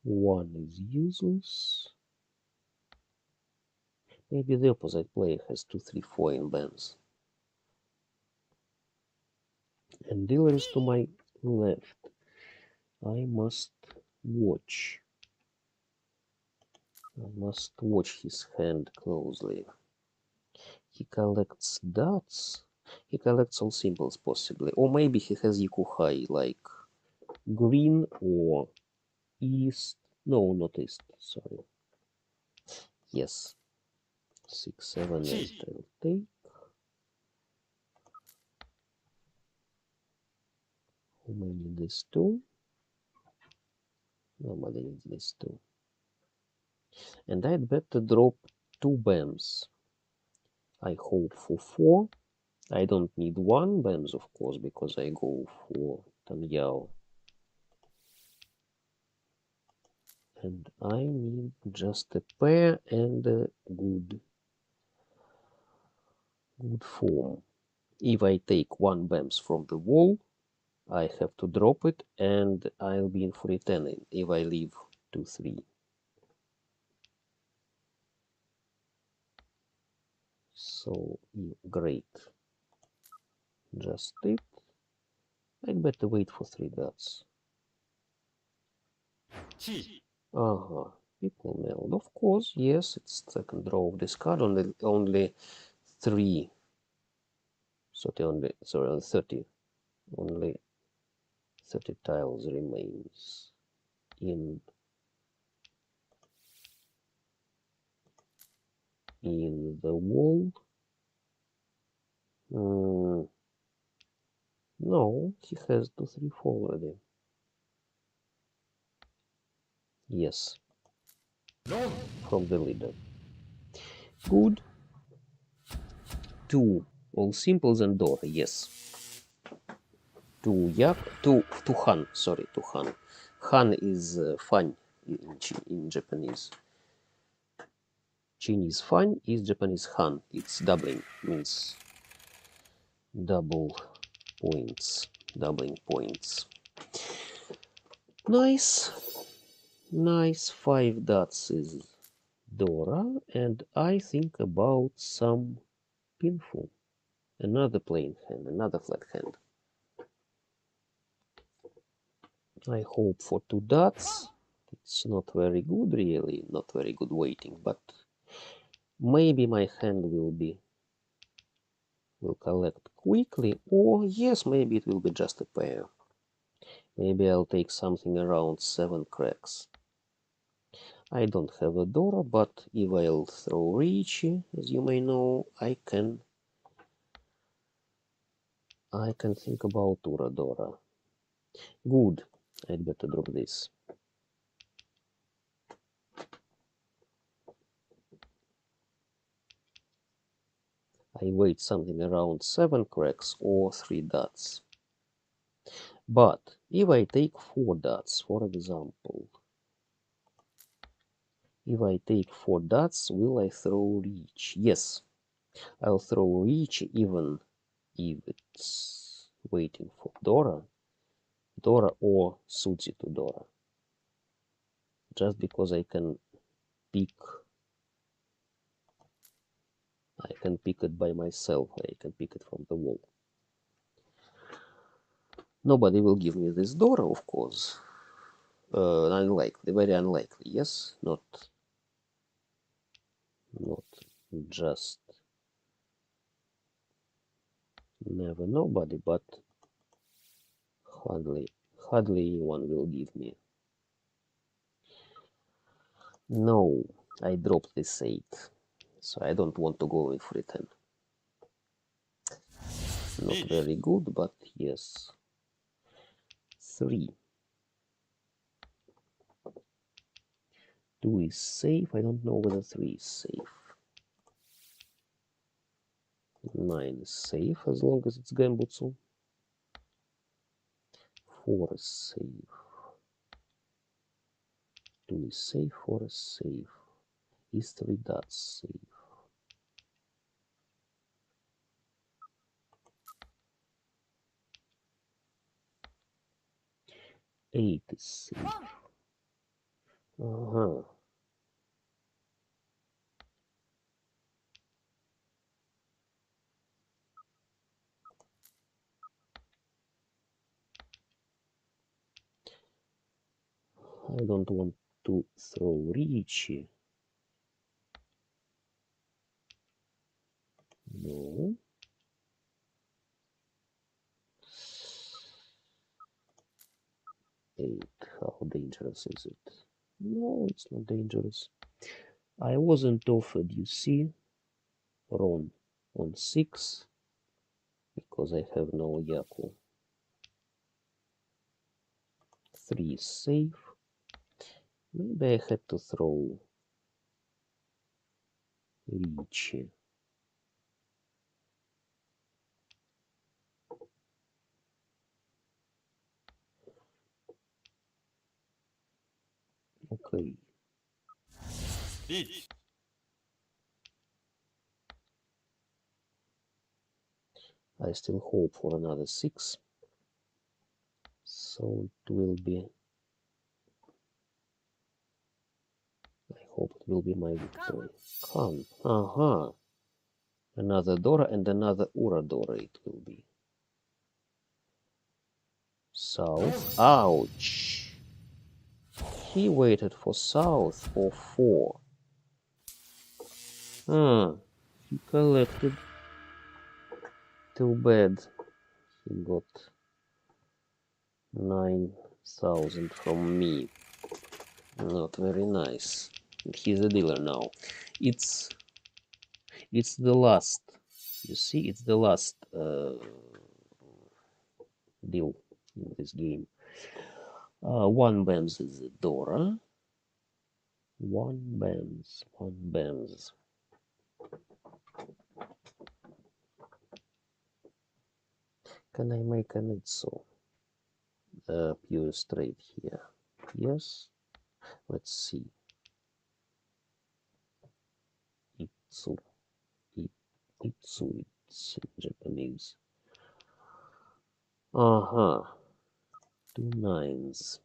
S1: 1 is useless. Maybe the opposite player has 2, 3, 4 in bands. And dealer is to my left. I must watch. I must watch his hand closely. He collects dots. He collects all symbols possibly. Or maybe he has Yakuhai, like green or east. No, not east, sorry. Yes. 6, 7, 8 I'll take. How many this 2? Nobody needs this 2. And I'd better drop 2 BAMs. I hope for 4. I don't need 1 BAMs, of course, because I go for Tan Yao. And I need just a pair and a good form. If I take 1 BAMs from the wall, I have to drop it and I'll be in for returning if I leave 2, 3. So, great. Just it. I'd better wait for 3 dots. People meld. Of course, yes, it's second row of discard. Only 3. Sorry, 30. Only 30 tiles remains in the wall. No, he has 2, 3, 4 already. Yes. From the leader. Good. 2 all simples and Dora, yes. 2 Yak, 2 Han, sorry, 2 Han. Han is fan in Japanese. Chinese fan is Japanese Han. It's doubling, means double points, doubling points. Nice. Nice. 5 dots is Dora, and I think about some Pinfu. Another plain hand, another flat hand. I hope for 2 dots. It's not very good, really, not very good waiting, but Maybe my hand will collect quickly, or yes, maybe it will be just a pair. Maybe I'll take something around 7 cracks. I don't have a Dora, but if I'll throw Riichi, as you may know, I can think about Dora. Good. I'd better drop this. I wait something around 7 cracks or 3 dots. But if I take 4 dots, for example, if I take 4 dots, will I throw Riichi? Yes, I'll throw Riichi even if it's waiting for Dora or Suji to Dora. Just because I can pick it by myself. I can pick it from the wall. Nobody will give me this Dora, of course. Unlikely, very unlikely. Yes, not just never nobody, but hardly anyone will give me. No, I dropped this 8, so I don't want to go with free 10. Not very good, but yes. 3. 2 is safe. I don't know whether 3 is safe. 9 is safe as long as it's Gembutsu. 4 is safe. 2 is safe. 4 is safe. Is 3 dots safe? 8 is safe. I don't want to throw Riichi. No. Eight. How dangerous is it? No, it's not dangerous. I wasn't offered, you see, Ron on 6 because I have no Yaku. 3 is safe. Maybe I had to throw Riichi. Okay. I still hope for another 6. So it will be. I hope it will be my victory. Come. Another Dora and another Uradora it will be. South. Ouch. He waited for south or 4. He collected. Too bad. He got 9,000 from me. Not very nice. He's a dealer now. It's the last. You see, it's the last deal in this game. 1 Benz is a Dora. 1 Benz. Can I make an Itsu? Pure straight here. Yes. Let's see. Itsu. Itsu, it's in Japanese. 2 9s.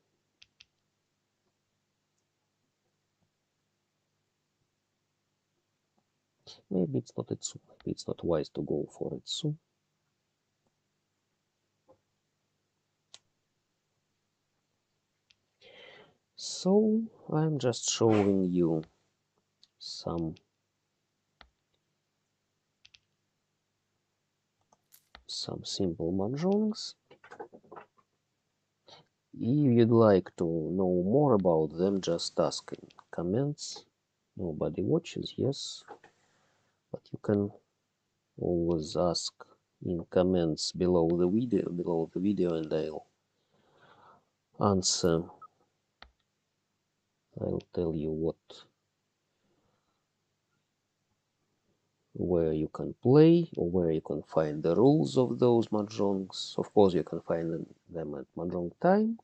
S1: Maybe it's not Itsu. Maybe it's not wise to go for Itsu. So I'm just showing you some some simple mahjongs. If you'd like to know more about them, just ask in comments. Nobody watches, yes, but you can always ask in comments below the video, and I'll answer. I'll tell you where you can play or where you can find the rules of those mahjongs. Of course, you can find them at MahjongTime,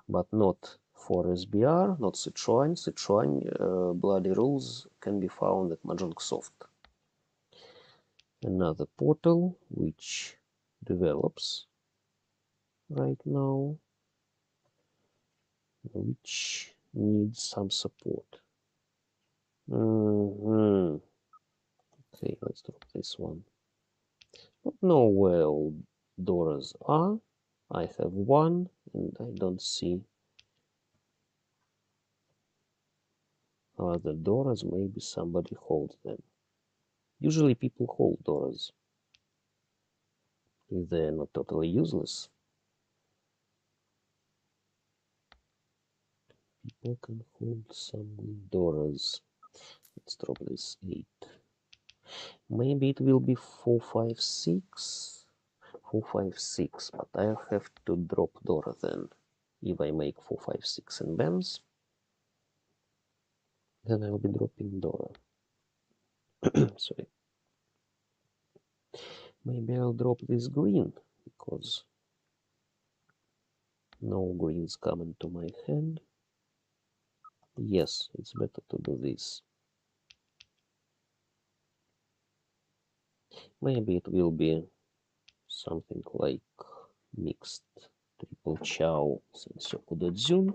S1: but not for SBR, not Sichuan. Sichuan bloody rules can be found at MahjongSoft. Another portal which develops right now, which needs some support. Okay, let's drop this one. Don't know where all doors are. I have one and I don't see other doors. Maybe somebody holds them. Usually people hold doors if they're not totally useless. People can hold some doors. Let's drop this 8. Maybe it will be 4, 5, 6. 4, 5, 6, but I have to drop door then. If I make 4, 5, 6 and bends, then I'll be dropping door. Sorry. Maybe I'll drop this green, because no greens come into my hand. Yes, it's better to do this. Maybe it will be something like mixed triple chow Sensyoku Dodzun,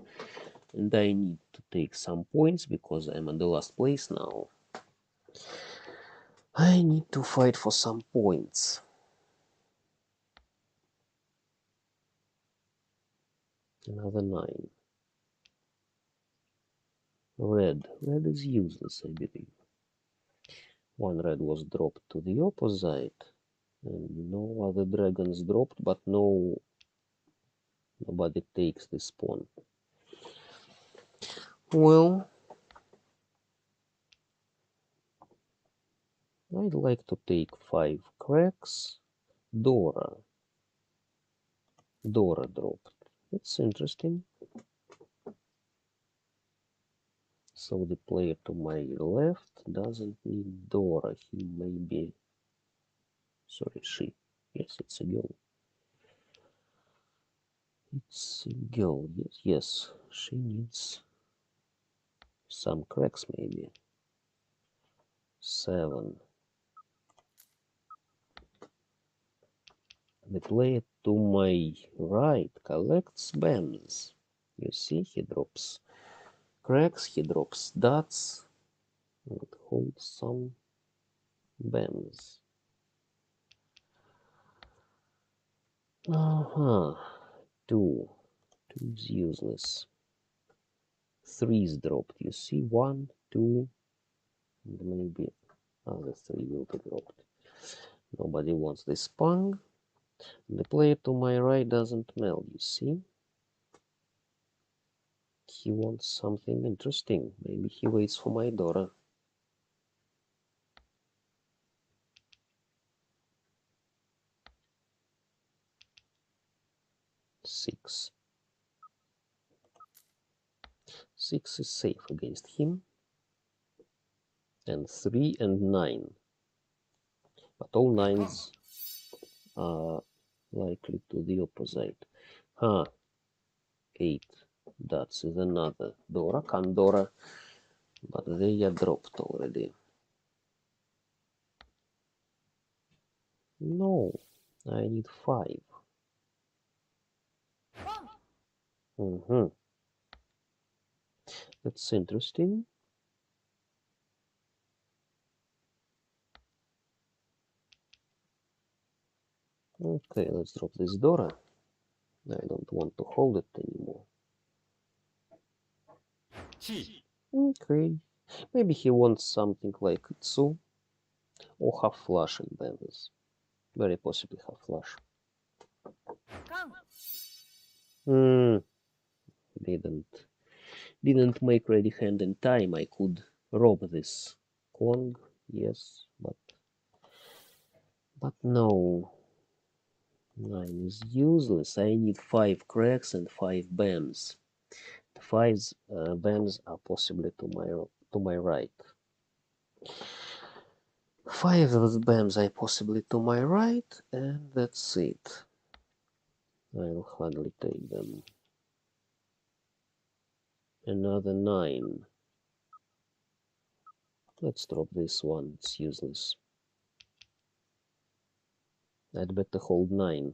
S1: and I need to take some points because I'm at the last place now. I need to fight for some points. Another 9. Red is useless, I believe. One red was dropped to the opposite, and no other dragons dropped, but nobody takes this pawn. Well, I'd like to take 5 cracks. Dora dropped. It's interesting. So the player to my left doesn't need Dora. He may be... Sorry, she. Yes, it's a girl. It's a girl. Yes. She needs some cracks, maybe. 7. The player to my right collects bams. You see, he drops cracks, he drops dots, and holds some bams. 2 is useless. 3 is dropped. You see, 1, 2, and maybe other 3 will be dropped. Nobody wants this pung. The player to my right doesn't meld, you see. He wants something interesting. Maybe he waits for my Dora. 6. 6 is safe against him. And 3 and 9. But all 9s are likely to the opposite. 8. That is another Dora, Candora, but they are dropped already. No, I need 5. That's interesting. Okay, let's drop this Dora. I don't want to hold it anymore. Okay, maybe he wants something like Tsu or half flush and banners. Very possibly have flush. Didn't make ready hand in time. I could rob this Kong, yes, but no. 9 is useless. I need 5 cracks and 5 bams. The 5 bams are possibly to my right. 5 of the bams are possibly to my right, and that's it. I'll hardly take them. Another 9. Let's drop this one, it's useless. I'd better hold 9.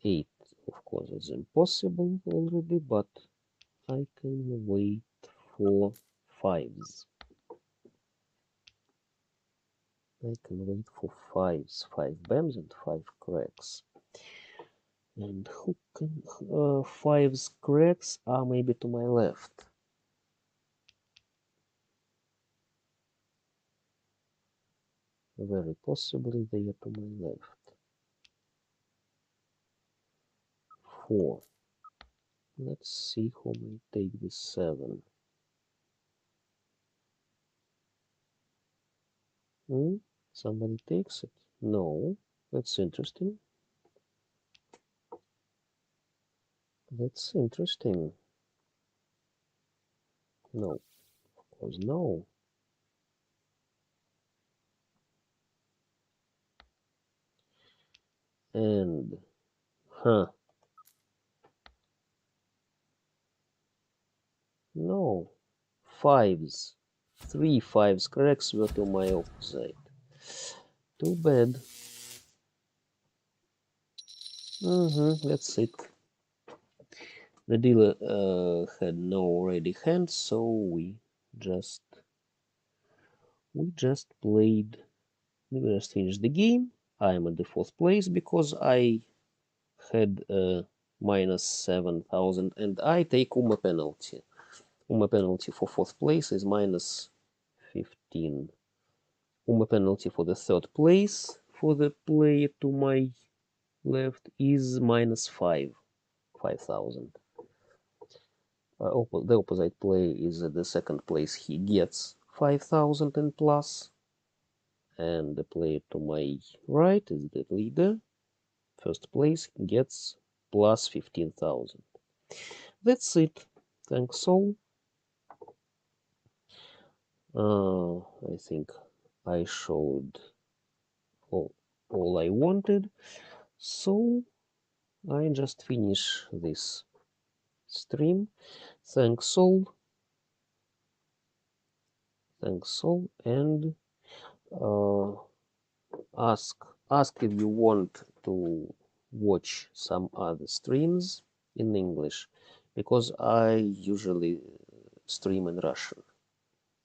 S1: 8, of course, is impossible already, but I can wait for 5s. I can wait for 5s, 5 bams and 5 cracks. And who can... 5's cracks are maybe to my left. Very possibly they are to my left. 4. Let's see who may take this 7. Somebody takes it? No. That's interesting. That's interesting. No. Of course, no. And... No. 5s. 3 5's cracks were to my opposite. Too bad. That's it. The dealer had no ready hand, so we just played. We just finished the game. I'm at the 4th place because I had minus 7,000, and I take UMA penalty. UMA penalty for 4th place is minus 15. UMA penalty for the 3rd place for the player to my left is minus 5,000. The opposite player is at the 2nd place. He gets 5,000 and plus, and the player to my right is the leader. 1st place gets plus 15,000. That's it. Thanks all. I think I showed all I wanted, so I just finish this stream. Thanks all, and ask if you want to watch some other streams in English, because I usually stream in Russian.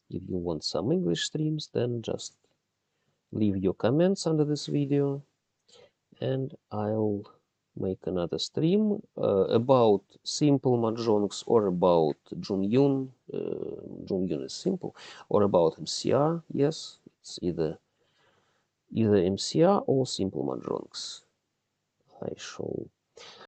S1: If you want some English streams, then just leave your comments under this video, and I'll make another stream about simple mahjongs, or about Zung Jung. Zung Jung is simple, or about MCR. Yes, it's either MCR or simple mahjongs I show.